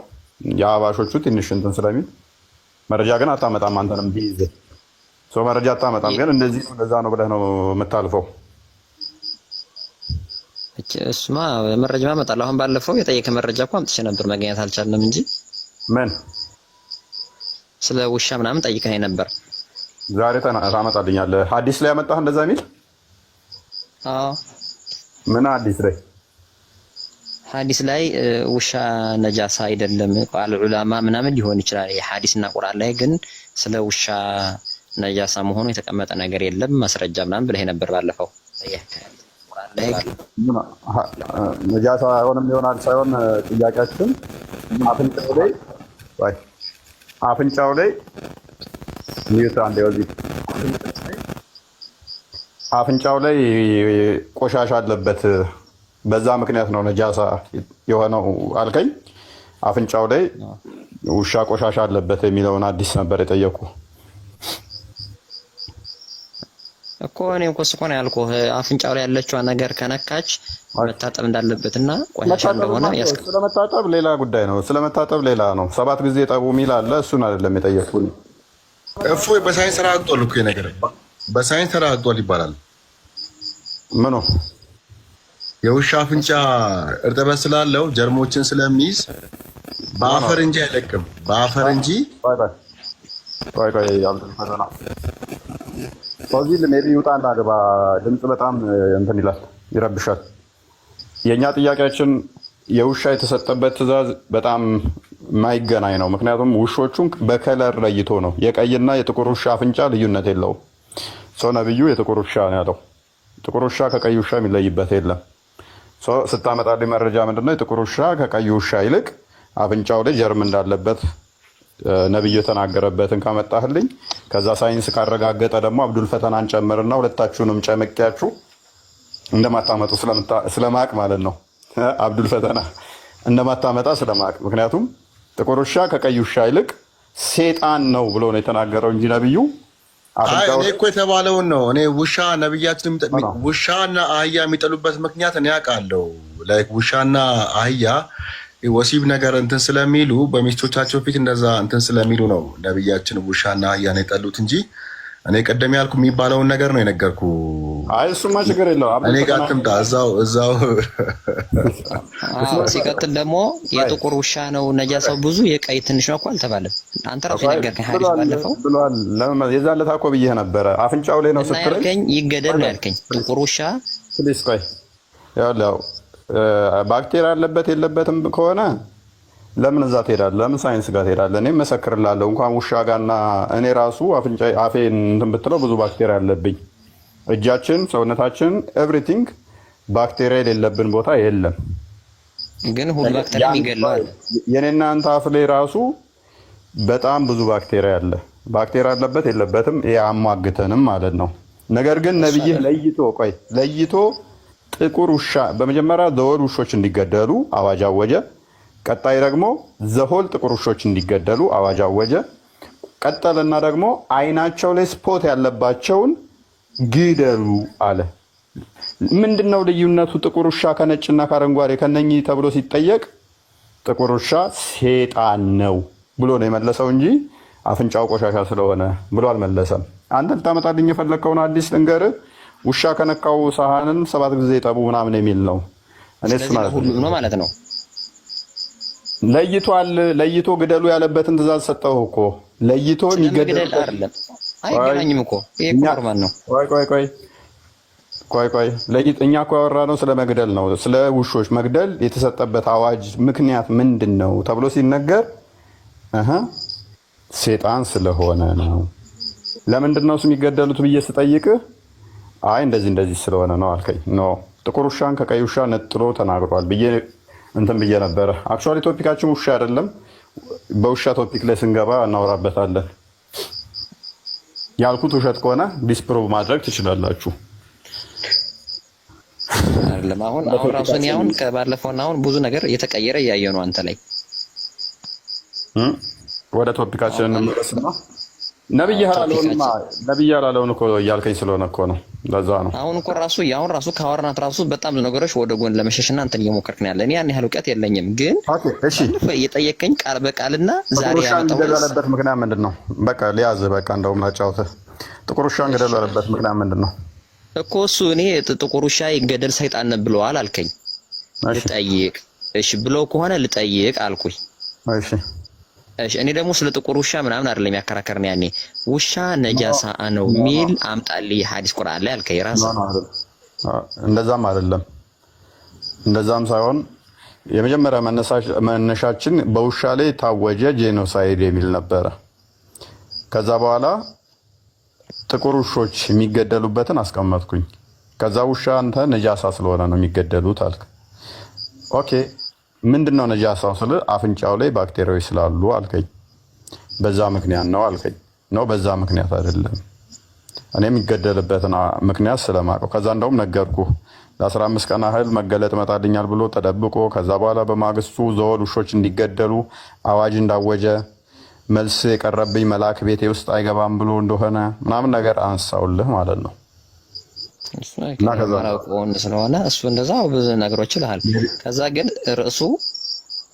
የአባሾቹ ትንሽ እንትን ስለሚል መረጃ ግን አታመጣም። አንተንም ቢይዝ ሰው መረጃ አታመጣም። ግን እንደዚህ እንደዛ ነው ብለህ ነው የምታልፈው። እሱማ መረጃ ማመጣለሁ። አሁን ባለፈው የጠየቀ መረጃ እኮ አምጥቼ ነበር ማግኘት አልቻልንም እንጂ ምን ስለ ውሻ ምናምን ጠይቀኸኝ ነበር። ዛሬ ታመጣልኛለህ? ሐዲስ ላይ ያመጣህ እንደዛ የሚል? አዎ። ምን ሐዲስ ላይ? ሐዲስ ላይ ውሻ ነጃሳ አይደለም ቃል ዑላማ ምናምን ሊሆን ይችላል። የሐዲስና ቁርአን ላይ ግን ስለ ውሻ ነጃሳ መሆኑ የተቀመጠ ነገር የለም ማስረጃ ምናምን ብለህ ነበር ባለፈው። ቁርአን ላይ ነጃሳ አይሆንም ይሆናል ሳይሆን ጥያቄያችን አፍንጫው ላይ አፍንጫው ላይ ቆሻሻ አለበት፣ በዛ ምክንያት ነው ነጃሳ የሆነው አልከኝ። አፍንጫው ላይ ውሻ ቆሻሻ አለበት የሚለውን ሐዲስ ነበር የጠየቁ እኮ። እኔ እኮ እሱ ነው ያልኩህ። አፍንጫው ላይ ያለችው ነገር ከነካች መታጠብ እንዳለበትና ቆሻሻ እንደሆነ ስለመታጠብ ሌላ ጉዳይ ነው። ስለመታጠብ ሌላ ነው። 7 ጊዜ ጠቡ ሚል አለ። እሱን አይደለም የጠየቁኝ። እፎይ በሳይንስ ተረጋግጧል እኮ ነገር በሳይንስ ተረጋግጧል ይባላል። ምኑ? የውሻ አፍንጫ እርጥበት ስላለው ጀርሞችን ስለሚይዝ በአፈር እንጂ አይለቅም። በአፈር እንጂ ከዚህ ሜቢ ይውጣና ግባ። ድምፅ በጣም እንትን ይላል፣ ይረብሻል። የእኛ ጥያቄያችን የውሻ የተሰጠበት ትዕዛዝ በጣም ማይገናኝ ነው። ምክንያቱም ውሾቹን በከለር ለይቶ ነው። የቀይና የጥቁር ውሻ አፍንጫ ልዩነት የለውም። ሰው ነብዩ የጥቁር ውሻ ነው ያለው። ጥቁር ውሻ ከቀይ ውሻ የሚለይበት የለም። ስታመጣልኝ መረጃ ምንድነው? የጥቁር ውሻ ከቀይ ውሻ ይልቅ አፍንጫው ላይ ጀርም እንዳለበት ነብዩ የተናገረበትን ካመጣህልኝ፣ ከዛ ሳይንስ ካረጋገጠ ደግሞ አብዱል ፈተናን ጨምርና ሁለታችሁንም ጨምቂያችሁ እንደማታመጡ ስለማቅ ማለት ነው። አብዱል ፈተና እንደማታመጣ ስለማቅ። ምክንያቱም ጥቁር ውሻ ከቀይ ውሻ ይልቅ ሴጣን ነው ብሎ ነው የተናገረው እንጂ ነብዩ እኔ እኮ የተባለውን ነው። እኔ ውሻ ነብያችን ውሻና አህያ የሚጠሉበት ምክንያት እኔ አውቃለሁ። ላይክ ውሻና አህያ ወሲብ ነገር እንትን ስለሚሉ በሚስቶቻቸው ፊት እንደዛ እንትን ስለሚሉ ነው ነብያችን ውሻና አህያን የጠሉት እንጂ እኔ ቀደም ያልኩ የሚባለውን ነገር ነው የነገርኩ አይ እሱማ ችግር የለውም። እኔ ጋር አትምጣ፣ እዛው ሲቀጥል ደግሞ የጥቁር ውሻ ነው ነጃሳው ብዙ የቀይ ትንሽ ነው እኮ አልተባለም። አንተ ራሱ የነገርከኝ ሐዲስ ባለፈው ብሏል። የዛን ዕለት እኮ ብዬሽ ነበረ አፍንጫው ላይ ነው ስትለኝ ያልከኝ ይገደል ነው ያልከኝ። ጥቁር ውሻ ፕሊስ ቆይ ያው ባክቴሪያ አለበት የለበትም ከሆነ ለምን እዛ ትሄዳለህ? ለምን ሳይንስ ጋር ትሄዳለህ? እኔ መሰክርላለሁ እንኳን ውሻ ጋርና እኔ ራሱ አፌን እንትን ብትለው ብዙ ባክቴሪያ አለብኝ። እጃችን፣ ሰውነታችን ኤቭሪቲንግ ባክቴሪያ የሌለብን ቦታ የለም። ግን ሁሉ ባክቴሪያ ይገለዋል። የኔና አንተ አፍ ላይ ራሱ በጣም ብዙ ባክቴሪያ አለ። ባክቴሪያ አለበት የለበትም ይሄ አሟግተንም ማለት ነው። ነገር ግን ነብይህ ለይቶ ጥቁር ውሻ በመጀመሪያ ዘወል ውሾች እንዲገደሉ አዋጅ አወጀ። ቀጣይ ደግሞ ዘሆል ጥቁር ውሾች እንዲገደሉ አዋጅ አወጀ። ቀጠልና ደግሞ አይናቸው ላይ ስፖት ያለባቸውን ግደሉ አለ። ምንድነው ልዩነቱ? ጥቁር ውሻ ከነጭና ከአረንጓዴ ከነኚህ ተብሎ ሲጠየቅ ጥቁር ውሻ ሴጣን ነው ብሎ ነው የመለሰው እንጂ አፍንጫው ቆሻሻ ስለሆነ ብሎ አልመለሰም። አንተ ልታመጣልኝ የፈለግከውን አዲስ ልንገርህ። ውሻ ከነካው ሳህንን 7 ጊዜ ጠቡ ምናምን የሚል ነው። እኔ እሱ ማለት ነው ለይቶ ግደሉ ያለበትን ትእዛዝ ሰጠው እኮ። ለይቶ የሚገደል አይደለም፣ አይገናኝም እኮ ይሄ ኖርማል ነው። ቆይ እኛ እኮ ያወራነው ስለ መግደል ነው። ስለ ውሾች መግደል የተሰጠበት አዋጅ ምክንያት ምንድን ነው ተብሎ ሲነገር ሴጣን ስለሆነ ነው። ለምንድን ነው የሚገደሉት ብዬ ስጠይቅህ አይ እንደዚህ ስለሆነ ነው አልከኝ። ኖ ጥቁር ውሻን ከቀይ ውሻ ነጥሎ ተናግሯል ብዬ እንትን ብዬ ነበረ። አክቹዋሊ ቶፒካችን ውሻ አይደለም። በውሻ ቶፒክ ላይ ስንገባ እናወራበታለን። ያልኩት ውሸት ከሆነ ዲስፕሮቭ ማድረግ ትችላላችሁ። አይደለም አሁን ራሱን ያውን ከባለፈውና አሁን ብዙ ነገር እየተቀየረ እያየ ነው አንተ ላይ። ወደ ቶፒካችን እንመለስና ነብይ ያላለውን እኮ እያልከኝ ስለሆነ እኮ ነው። ለዛ ነው አሁን እኮ ራሱ ካወራናት ራሱ በጣም ብዙ ነገሮች ወደ ጎን ለመሸሽና እንትን እየሞከርክ ነው ያለ። እኔ ያን ያህል እውቀት የለኝም፣ ግን እሺ እየጠየቀኝ ቃል በቃልና ዛሬ ያለበት ምክንያት ምንድን ነው? በቃ ሊያዝ በቃ እንደውም ላጫውትህ። ጥቁር ውሻ እንገደል ያለበት ምክንያት ምንድን ነው እኮ እሱ። እኔ ጥቁር ውሻ ይገደል ሰይጣን ብለዋል አልከኝ። ልጠይቅ እሺ ብለው ከሆነ ልጠይቅ አልኩኝ። እሺ እኔ ደግሞ ስለ ጥቁር ውሻ ምናምን አይደለም ያከራከርን። ያኔ ውሻ ነጃሳ ነው ሚል አምጣልኝ ሐዲስ ቁርአን ላይ አልከኝ ራስህ። እንደዛም አይደለም፣ እንደዛም ሳይሆን የመጀመሪያ መነሻችን በውሻ ላይ ታወጀ ጄኖሳይድ የሚል ነበረ። ከዛ በኋላ ጥቁር ውሾች የሚገደሉበትን አስቀመጥኩኝ። ከዛ ውሻ አንተ ነጃሳ ስለሆነ ነው የሚገደሉት አልክ። ኦኬ ምንድነው ነጃሳው ስለ አፍንጫው ላይ ባክቴሪያዎች ስላሉ አልከኝ። በዛ ምክንያት ነው አልከኝ። ነው በዛ ምክንያት አይደለም። እኔ የሚገደልበትን ምክንያት ስለማውቀው ከዛ እንደውም ነገርኩህ። ለ15 ቀን ያህል መገለጥ መጣልኛል ብሎ ተደብቆ ከዛ በኋላ በማግስቱ ዘወል ውሾች እንዲገደሉ አዋጅ እንዳወጀ መልስ የቀረብኝ መልአክ ቤቴ ውስጥ አይገባም ብሎ እንደሆነ ምናምን ነገር አንሳውልህ ማለት ነው። እና ከዛ ስለሆነ እሱ እንደዛው ብዙ ነገሮች ይልሃል። ከዛ ግን ርዕሱ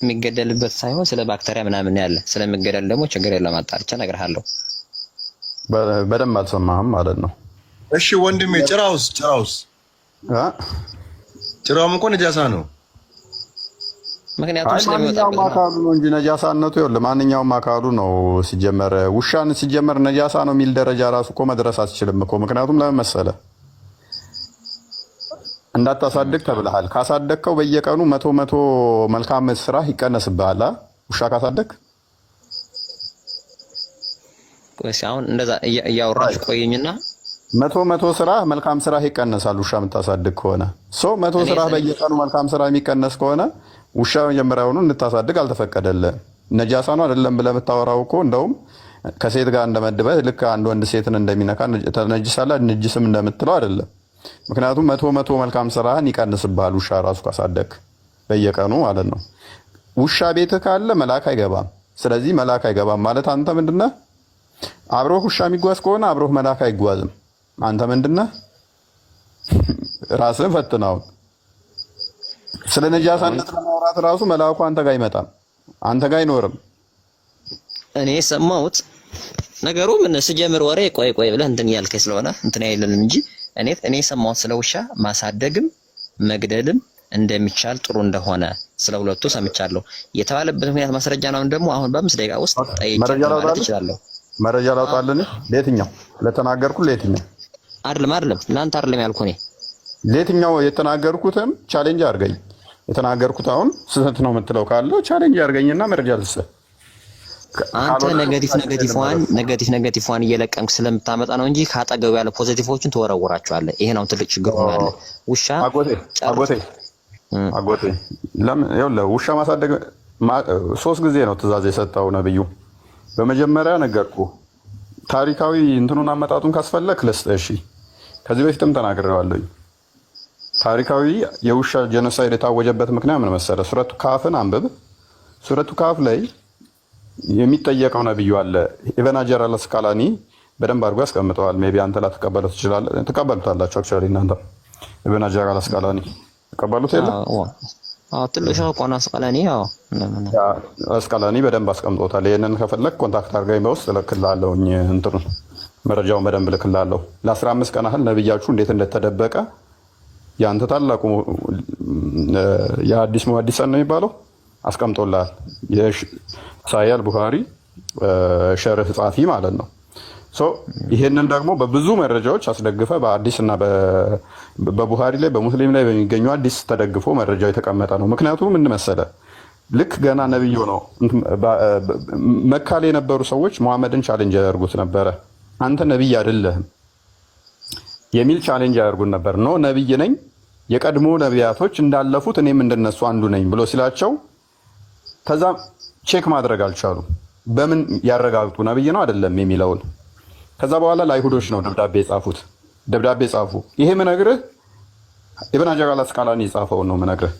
የሚገደልበት ሳይሆን ስለ ባክቴሪያ ምናምን ያለ ስለሚገደል ደግሞ ችግር የለም አጣርቼ እነግርሃለሁ። በደንብ አልሰማህም ማለት ነው። እሺ ወንድሜ ጭራውስ ጭራውም እኮ ነጃሳ ነው። ምክንያቱም ስለሚወጣው አካሉ ነው እንጂ ነጃሳነቱ ይኸውልህ ማንኛውም አካሉ ነው። ሲጀመር ውሻን ሲጀመር ነጃሳ ነው የሚል ደረጃ ራሱ እኮ መድረስ አትችልም እኮ። ምክንያቱም ለምን መሰለህ እንዳታሳድግ ተብለሃል። ካሳደግከው በየቀኑ መቶ መልካም ስራ ይቀነስብሃል። ውሻ ካሳደግ ወይስ አሁን እንደዛ እያወራሽ ቆይኝና መቶ ስራ መልካም ስራ ይቀነሳል። ውሻ የምታሳድግ ከሆነ መቶ ስራ በየቀኑ መልካም ስራ የሚቀነስ ከሆነ ውሻ መጀመሪያውኑ እንድታሳድግ አልተፈቀደልህም። ነጃሳ ነው አይደለም ብለህ የምታወራው እኮ እንደውም ከሴት ጋር እንደመድበህ ልክ አንድ ወንድ ሴትን እንደሚነካ ተነጅሳለህ ንጅስም እንደምትለው አይደለም። ምክንያቱም መቶ መልካም ስራህን ይቀንስብሃል ውሻ ራሱ ካሳደግ በየቀኑ ማለት ነው። ውሻ ቤትህ ካለ መልአክ አይገባም። ስለዚህ መልአክ አይገባም ማለት አንተ ምንድነህ? አብሮህ ውሻ የሚጓዝ ከሆነ አብሮህ መልአክ አይጓዝም። አንተ ምንድነህ? ራስህን ፈትነው። ስለ ነጃሳነት ለማውራት ራሱ መልአኩ አንተ ጋር አይመጣም፣ አንተ ጋር አይኖርም። እኔ ሰማሁት ነገሩ ምን ስጀምር ወሬ ቆይ ብለህ እንትን ያልከኝ ስለሆነ እንትን አይደለም እንጂ እኔ ሰማሁት ስለ ውሻ ማሳደግም መግደልም እንደሚቻል ጥሩ እንደሆነ ስለሁለቱ ሰምቻለሁ። የተባለበት ምክንያት ማስረጃ ነው። ደግሞ አሁን በ5 ደቂቃ ውስጥ ጠይቄ ማለት እችላለሁ። መረጃ ላውጣልኝ። ለየትኛው ለተናገርኩ ለየትኛው አይደለም ለአንተ አይደለም ያልኩህ እኔ ለየትኛው የተናገርኩትን ቻሌንጅ አድርገኝ። የተናገርኩት አሁን ስህተት ነው የምትለው ካለ ቻሌንጅ አድርገኝና መረጃ ልስጥህ። አንተ ኔጌቲቭዋን እየለቀምክ ስለምታመጣ ነው እንጂ ካጠገቡ ያለ ፖዚቲቮችን ትወረውራቸዋለህ። ይሄ ነው ትልቅ ችግር ሆኖ ያለ ውሻ አጎቴ ለምን ይኸውልህ ውሻ ማሳደግ 3 ጊዜ ነው ትእዛዝ የሰጠው ነብዩ። በመጀመሪያ ነገርኩህ ታሪካዊ እንትኑን አመጣጡን ካስፈለክ ልስጥህ። እሺ ከዚህ በፊትም ተናግሬዋለሁ። ታሪካዊ የውሻ ጄኖሳይድ የታወጀበት ምክንያት ምን መሰለህ? ሱረቱ ካፍን አንብብ። ሱረቱ ካፍ ላይ የሚጠየቀው ነብዩ አለ። ኢብን ሀጀር አልአስቀላኒ በደንብ አድርጎ ያስቀምጠዋል። ሜቢ አንተ ላትቀበለው ትችላለህ። ተቀበሉታላችሁ አክቹዋሊ እናንተ ኢብን ሀጀር አልአስቀላኒ ተቀበሉት የለ? ትልቅ ሸህ ቆና አስቀላኒ አስቀላኒ በደንብ አስቀምጦታል። ይሄንን ከፈለክ ኮንታክት አድርገኝ በውስጥ እልክልሃለሁኝ። እንትኑን መረጃውን በደንብ እልክልሃለሁ። ለ15 ቀን ያህል ነብያችሁ እንዴት እንደተደበቀ ያንተ ታላቁ የሐዲስ ሙሐዲስ ነው የሚባለው አስቀምጦልሃል። የሳሂህ አልቡኻሪ ሸርህ ጻፊ ማለት ነው። ይሄንን ደግሞ በብዙ መረጃዎች አስደግፈ በአዲስ እና በቡኻሪ ላይ በሙስሊም ላይ በሚገኙ አዲስ ተደግፎ መረጃው የተቀመጠ ነው። ምክንያቱም ምን መሰለህ ልክ ገና ነብዩ ነው መካ ላይ የነበሩ ሰዎች መሐመድን ቻሌንጅ ያደርጉት ነበረ። አንተ ነብይ አይደለህም የሚል ቻሌንጅ ያደርጉት ነበር። ነው ነብይ ነኝ የቀድሞ ነቢያቶች እንዳለፉት እኔም እንደነሱ አንዱ ነኝ ብሎ ሲላቸው ከዛ ቼክ ማድረግ አልቻሉ። በምን ያረጋግጡ ነብይ ነው አይደለም የሚለውን። ከዛ በኋላ ለአይሁዶች ነው ደብዳቤ ጻፉ። ይሄ ምነግርህ ኢብን ሀጀር አልአስቀላኒ የጻፈውን ነው ምነግርህ።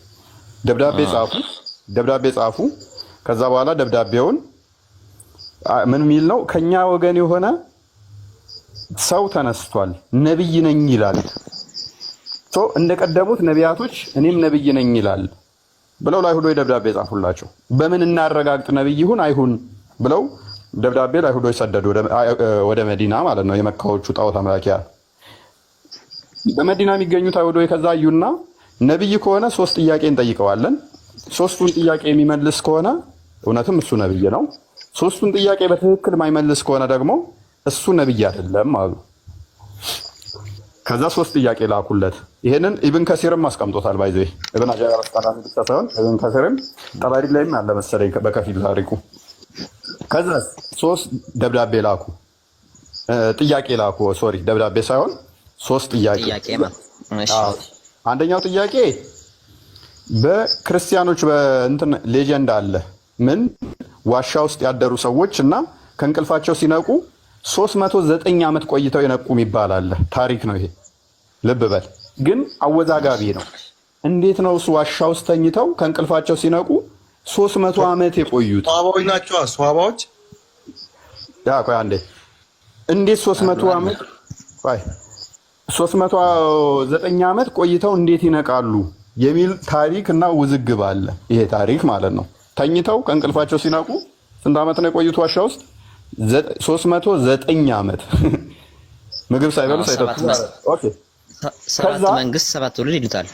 ደብዳቤ ጻፉ። ከዛ በኋላ ደብዳቤውን ምን ሚል ነው? ከኛ ወገን የሆነ ሰው ተነስቷል ነብይ ነኝ ይላል። እንደቀደሙት ነቢያቶች እኔም ነብይ ነኝ ይላል ብለው ለአይሁዶች ደብዳቤ ጻፉላቸው። በምን እናረጋግጥ ነብይ ይሁን አይሁን ብለው ደብዳቤ ለአይሁዶች ሰደዱ ወደ መዲና ማለት ነው። የመካዎቹ ጣዖት አምላኪያ በመዲና የሚገኙት አይሁዶች ከዛ አዩና ነብይ ከሆነ 3 ጥያቄ እንጠይቀዋለን። 3ቱን ጥያቄ የሚመልስ ከሆነ እውነትም እሱ ነብይ ነው። 3ቱን ጥያቄ በትክክል የማይመልስ ከሆነ ደግሞ እሱ ነብይ አይደለም አሉ። ከዛ 3 ጥያቄ ላኩለት። ይሄንን ኢብን ከሲርም አስቀምጦታል። ባይዘ ኢብን ሀጀር አልአስቀላኒ ብቻ ሳይሆን ኢብን ከሲርም ጠባሪ ላይም አለ መሰለኝ በከፊል ታሪኩ። ከዛ 3 ደብዳቤ ላኩ። ጥያቄ ላኩ። ሶሪ ደብዳቤ ሳይሆን 3 ጥያቄ ማለት እሺ። አንደኛው ጥያቄ በክርስቲያኖች በእንትን ሌጀንድ አለ። ምን ዋሻ ውስጥ ያደሩ ሰዎች እና ከእንቅልፋቸው ሲነቁ 309 ዓመት ቆይተው የነቁም ይባላል። ታሪክ ነው ይሄ። ልብ በል ግን አወዛጋቢ ነው። እንዴት ነው እሱ ዋሻ ውስጥ ተኝተው ከእንቅልፋቸው ሲነቁ 300 ዓመት የቆዩት? ሷባዎች ናቸው። ሷባዎች ቆይ አንዴ እንዴት 300 ዓመት 309 ዓመት ቆይተው እንዴት ይነቃሉ የሚል ታሪክ እና ውዝግብ አለ። ይሄ ታሪክ ማለት ነው። ተኝተው ከእንቅልፋቸው ሲነቁ ስንት ዓመት ነው የቆዩት ዋሻ ውስጥ? 309 ዓመት ምግብ ሳይበሉ ሳይጠጡ። ኦኬ ሰባት መንግስት 7 ትውልድ ይሉታል።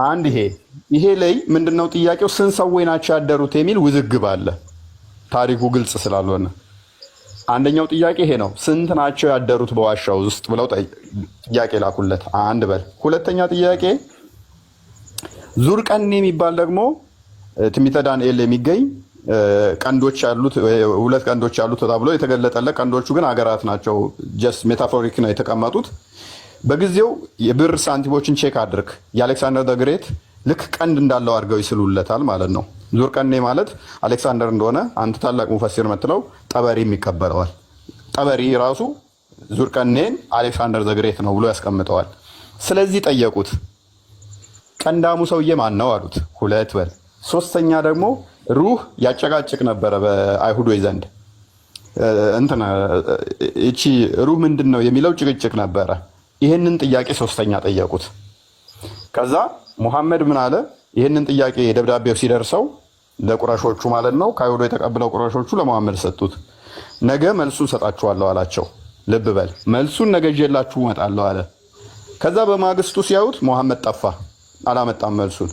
አንድ ይሄ ላይ ምንድነው ጥያቄው? ስንት ሰዎች ናቸው ያደሩት የሚል ውዝግብ አለ። ታሪኩ ግልጽ ስላልሆነ አንደኛው ጥያቄ ይሄ ነው። ስንት ናቸው ያደሩት በዋሻው ውስጥ ብለው ጥያቄ ላኩለት። አንድ በል። ሁለተኛ ጥያቄ ዙርቀን የሚባል ደግሞ ትንቢተ ዳንኤል የሚገኝ ቀንዶች ያሉት 2 ቀንዶች ያሉት ተብሎ የተገለጠለት፣ ቀንዶቹ ግን አገራት ናቸው። ጀስት ሜታፎሪክ ነው የተቀመጡት። በጊዜው የብር ሳንቲሞችን ቼክ አድርግ። የአሌክሳንደር ደ ግሬት ልክ ቀንድ እንዳለው አድርገው ይስሉለታል ማለት ነው። ዙርቀኔ ማለት አሌክሳንደር እንደሆነ አንተ ታላቅ ሙፈሲር የምትለው ጠበሪም ይቀበለዋል። ጠበሪ ራሱ ዙርቀኔን አሌክሳንደር ዘ ግሬት ነው ብሎ ያስቀምጠዋል። ስለዚህ ጠየቁት፣ ቀንዳሙ ሰውዬ ማን ነው አሉት። 2 በል። 3ኛ ደግሞ ሩህ ያጨቃጭቅ ነበረ በአይሁዶች ዘንድ። እንትና እቺ ሩህ ምንድን ነው የሚለው ጭቅጭቅ ነበረ። ይህንን ጥያቄ 3ኛ ጠየቁት። ከዛ ሙሐመድ ምን አለ? ይህንን ጥያቄ ደብዳቤው ሲደርሰው ለቁረሾቹ ማለት ነው ከአይሁዶች የተቀበለው ቁረሾቹ ለሙሐመድ ሰጡት። ነገ መልሱን ሰጣችኋለሁ አላቸው። ልብ በል መልሱን ነገ ይዤላችሁ እመጣለሁ አለ። ከዛ በማግስቱ ሲያዩት መሐመድ ጠፋ፣ አላመጣም መልሱን።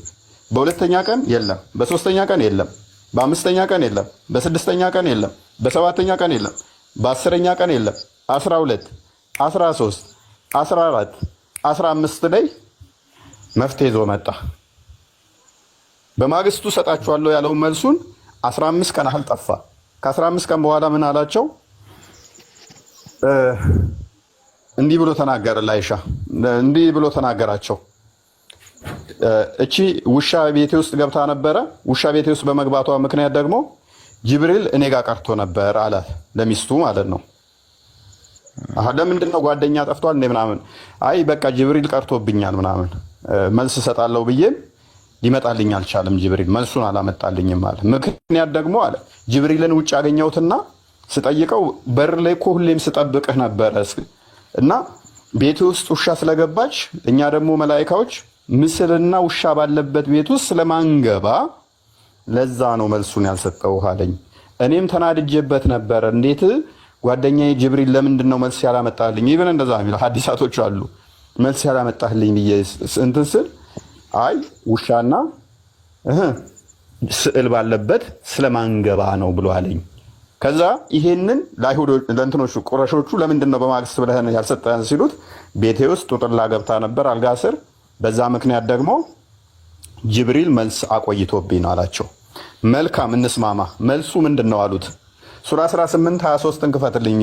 በሁለተኛ ቀን የለም፣ በሶስተኛ ቀን የለም፣ በአምስተኛ ቀን የለም፣ በስድስተኛ ቀን የለም፣ በሰባተኛ ቀን የለም፣ በአስረኛ ቀን የለም። 12 13 14 15 ላይ መፍትሄ ይዞ መጣ። በማግስቱ ሰጣችኋለሁ ያለው መልሱን 15 ቀን ያህል ጠፋ። ከ15 ቀን በኋላ ምን አላቸው? እንዲህ ብሎ ተናገረ። ላይሻ እንዲህ ብሎ ተናገራቸው። እቺ ውሻ ቤቴ ውስጥ ገብታ ነበረ። ውሻ ቤቴ ውስጥ በመግባቷ ምክንያት ደግሞ ጅብሪል እኔ ጋር ቀርቶ ነበር አላት፣ ለሚስቱ ማለት ነው። ለምንድን ነው ጓደኛ ጠፍቷል እንዴ ምናምን? አይ በቃ ጅብሪል ቀርቶብኛል ምናምን መልስ እሰጣለሁ ብዬም ሊመጣልኝ አልቻለም። ጅብሪል መልሱን አላመጣልኝም አለ። ምክንያት ደግሞ አለ ጅብሪልን ውጭ ያገኘሁትና ስጠይቀው በር ላይ እኮ ሁሌም ስጠብቅህ ነበረ እና ቤት ውስጥ ውሻ ስለገባች እኛ ደግሞ መላኢካዎች ምስልና ውሻ ባለበት ቤት ውስጥ ስለማንገባ ለዛ ነው መልሱን ያልሰጠው አለኝ። እኔም ተናድጄበት ነበረ። እንዴት ጓደኛዬ ጅብሪል ለምንድን ነው መልስ ያላመጣልኝ? ይብን እንደዛ የሚለው ሐዲሳቶች አሉ። መልስ ያላመጣልኝ ብዬ እንትን ስል አይ ውሻና ስዕል ባለበት ስለማንገባ ነው ብሎ አለኝ። ከዛ ይሄንን ለአይሁዶች ለእንትኖቹ ቁረሾቹ ለምንድን ነው በማግስት ብለህ ያልሰጠህን ሲሉት ቤቴ ውስጥ ጡጥላ ገብታ ነበር አልጋ ስር፣ በዛ ምክንያት ደግሞ ጅብሪል መልስ አቆይቶብኝ ነው አላቸው። መልካም እንስማማ። መልሱ ምንድን ነው አሉት። ሱራ 18 23 እንክፈትልኝ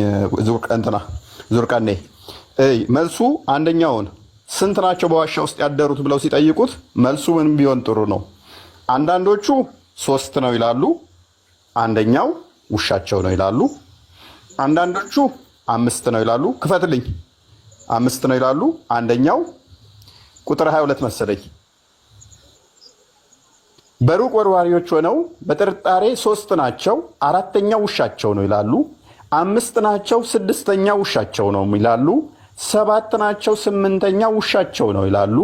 ዙርቀኔ። መልሱ አንደኛውን ስንት ናቸው በዋሻ ውስጥ ያደሩት ብለው ሲጠይቁት መልሱ ምን ቢሆን ጥሩ ነው? አንዳንዶቹ 3 ነው ይላሉ፣ አንደኛው ውሻቸው ነው ይላሉ። አንዳንዶቹ 5 ነው ይላሉ። ክፈትልኝ 5 ነው ይላሉ። አንደኛው ቁጥር 22 መሰለኝ። በሩቅ ወርዋሪዎች ሆነው በጥርጣሬ 3 ናቸው፣ 4ኛው ውሻቸው ነው ይላሉ። 5 ናቸው፣ 6ኛው ውሻቸው ነው ይላሉ። 7 ናቸው፣ 8ኛው ውሻቸው ነው ይላሉ።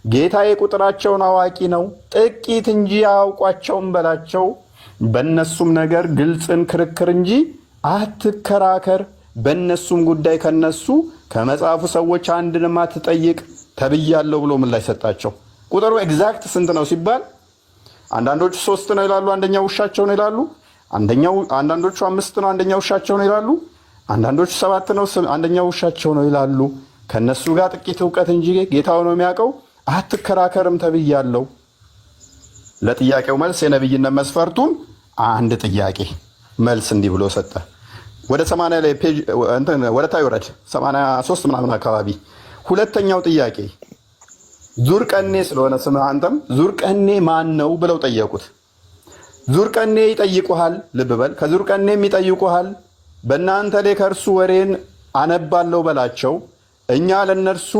ጌታዬ ቁጥራቸውን አዋቂ ነው፣ ጥቂት እንጂ አያውቋቸውም በላቸው። በእነሱም ነገር ግልጽን ክርክር እንጂ አትከራከር። በእነሱም ጉዳይ ከነሱ ከመጽሐፉ ሰዎች አንድንም አትጠይቅ ተብያለሁ ብሎ ምን ላይ ሰጣቸው? ቁጥሩ ኤግዛክት ስንት ነው ሲባል አንዳንዶቹ 3 ነው ይላሉ፣ አንደኛው ውሻቸው ነው ይላሉ። አንዳንዶቹ 5 ነው፣ አንደኛው ውሻቸው ነው ይላሉ። አንዳንዶቹ 7 ነው፣ አንደኛው ውሻቸው ነው ይላሉ። ከነሱ ጋር ጥቂት እውቀት እንጂ ጌታው ነው የሚያውቀው፣ አትከራከርም ተብያለሁ። ለጥያቄው መልስ የነብይነት መስፈርቱን አንድ ጥያቄ መልስ እንዲህ ብሎ ሰጠ። ወደ 80 ላይ ፔጅ እንትን ወደ ታይ ወረድ 83 ምናምን አካባቢ ሁለተኛው ጥያቄ ዙርቀኔ ስለሆነ ስምህ አንተም ዙርቀኔ ማን ነው ብለው ጠየቁት። ዙርቀኔ ይጠይቁሃል። ልብ በል ከዙርቀኔም ይጠይቁሃል። በእናንተ ላይ ከእርሱ ወሬን አነባለሁ በላቸው። እኛ ለነርሱ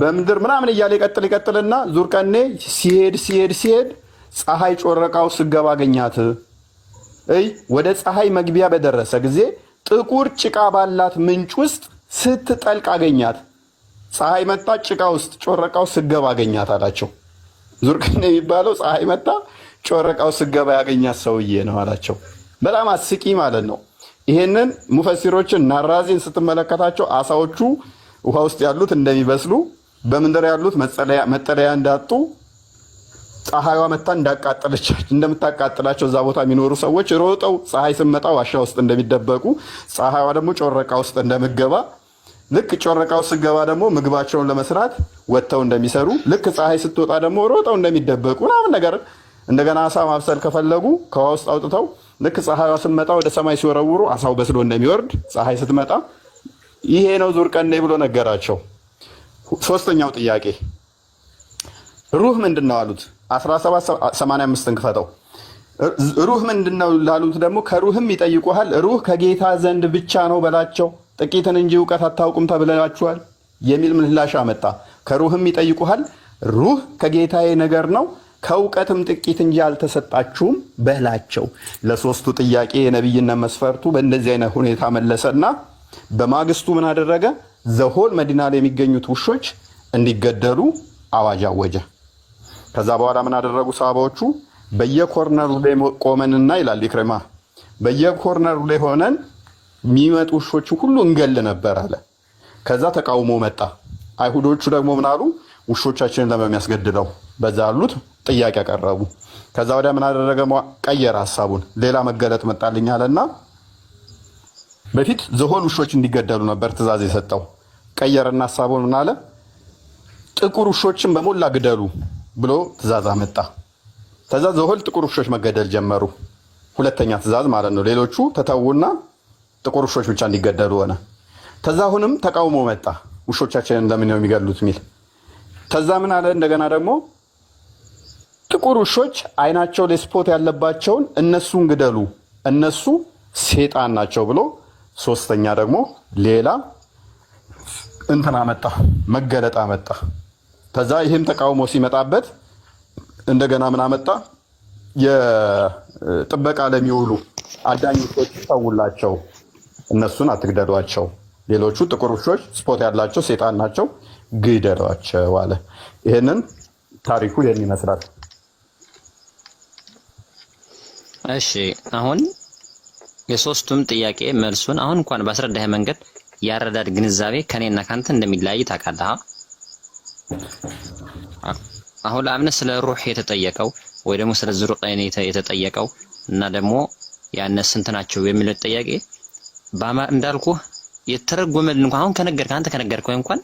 በምድር ምናምን እያለ ይቀጥልና ዙርቀኔ ሲሄድ ፀሐይ ጮረቃው ስገባ አገኛት። ወደ ፀሐይ መግቢያ በደረሰ ጊዜ ጥቁር ጭቃ ባላት ምንጭ ውስጥ ስትጠልቅ አገኛት። ፀሐይ መጣ፣ ጭቃ ውስጥ ጮረቃው ስገባ አገኛት አላቸው። ዙርቀኔ የሚባለው ፀሐይ መጣ ጮረቃው ስገባ ያገኛት ሰውዬ ነው አላቸው። በጣም አስቂ ማለት ነው። ይሄንን ሙፈሲሮችን ናራዚን ስትመለከታቸው አሳዎቹ ውሃ ውስጥ ያሉት እንደሚበስሉ፣ በምድር ያሉት መጠለያ እንዳጡ፣ ፀሐይዋ መታ እንደምታቃጥላቸው እዛ ቦታ የሚኖሩ ሰዎች ሮጠው ፀሐይ ስትመጣ ዋሻ ውስጥ እንደሚደበቁ፣ ፀሐይዋ ደግሞ ጮረቃ ውስጥ እንደምትገባ፣ ልክ ጮረቃ ውስጥ ስትገባ ደግሞ ምግባቸውን ለመስራት ወጥተው እንደሚሰሩ፣ ልክ ፀሐይ ስትወጣ ደግሞ ሮጠው እንደሚደበቁ ምናምን ነገር። እንደገና አሳ ማብሰል ከፈለጉ ከውሃ ውስጥ አውጥተው ልክ ፀሐይዋ ስትመጣ ወደ ሰማይ ሲወረውሩ አሳው በስሎ እንደሚወርድ ፀሐይ ስትመጣ ይሄ ነው ዙርቀኔ ብሎ ነገራቸው። ሶስተኛው ጥያቄ ሩህ ምንድነው አሉት። 1785 ክፈተው። ሩህ ምንድነው ላሉት ደግሞ ከሩህም ይጠይቁሃል። ሩህ ከጌታ ዘንድ ብቻ ነው በላቸው። ጥቂትን እንጂ እውቀት አታውቁም ተብላችኋል የሚል ምላሽ አመጣ። ከሩህም ይጠይቁሃል። ሩህ ከጌታዬ ነገር ነው፣ ከእውቀትም ጥቂት እንጂ አልተሰጣችሁም በላቸው። ለሶስቱ ጥያቄ የነብይነት መስፈርቱ በእንደዚህ አይነት ሁኔታ መለሰና በማግስቱ ምን አደረገ? ዘሆል መዲና ላይ የሚገኙት ውሾች እንዲገደሉ አዋጅ አወጀ። ከዛ በኋላ ምን አደረጉ ሰሃባዎቹ? በየኮርነሩ ላይ ቆመንና ይላል ኢክራማ፣ በየኮርነሩ ላይ ሆነን የሚመጡ ውሾች ሁሉ እንገል ነበር አለ። ከዛ ተቃውሞ መጣ። አይሁዶቹ ደግሞ ምን አሉ? ውሾቻችንን ለሚያስገድለው በዛ ያሉት ጥያቄ ያቀረቡ። ከዛ ወዲያ ምን አደረገ? ቀየረ ሐሳቡን። ሌላ መገለጥ መጣልኝ አለና በፊት ዝሆን ውሾች እንዲገደሉ ነበር ትእዛዝ የሰጠው። ቀየረና ሐሳቡን ምን አለ? ጥቁር ውሾችን በሞላ ግደሉ ብሎ ትእዛዝ አመጣ። ከዛ ዝሆን ጥቁር ውሾች መገደል ጀመሩ። ሁለተኛ ትእዛዝ ማለት ነው። ሌሎቹ ተተውና ጥቁር ውሾች ብቻ እንዲገደሉ ሆነ። ከዛ አሁንም ተቃውሞ መጣ። ውሾቻችንን ለምን ነው የሚገድሉት የሚል። ከዛ ምን አለ? እንደገና ደግሞ ጥቁር ውሾች አይናቸው ላይ ስፖት ያለባቸውን እነሱን ግደሉ፣ እነሱ ሴጣን ናቸው ብሎ ሶስተኛ ደግሞ ሌላ እንትና መጣ፣ መገለጥ አመጣ። ከዛ ይህም ተቃውሞ ሲመጣበት እንደገና ምን አመጣ? የጥበቃ ለሚውሉ አዳኝ ውሾች ተውላቸው፣ እነሱን አትግደሏቸው፣ ሌሎቹ ጥቁር ውሾች ስፖት ያላቸው ሴጣን ናቸው፣ ግደሏቸው አለ። ይሄንን ታሪኩ ይሄን ይመስላል። እሺ አሁን የሶስቱም ጥያቄ መልሱን አሁን እንኳን ባስረዳህ መንገድ ያረዳድ ግንዛቤ ከኔና ካንተ እንደሚለያይ ታውቃለህ። አሁን ለአብነት ስለ ሩህ የተጠየቀው ወይ ደግሞ ስለ ዙሩቀይን የተጠየቀው እና ደግሞ ያነስ ስንት ናቸው የሚለው ጥያቄ እንዳልኩህ የተረጎመልን እንኳን አሁን አንተ ከነገርከው እንኳን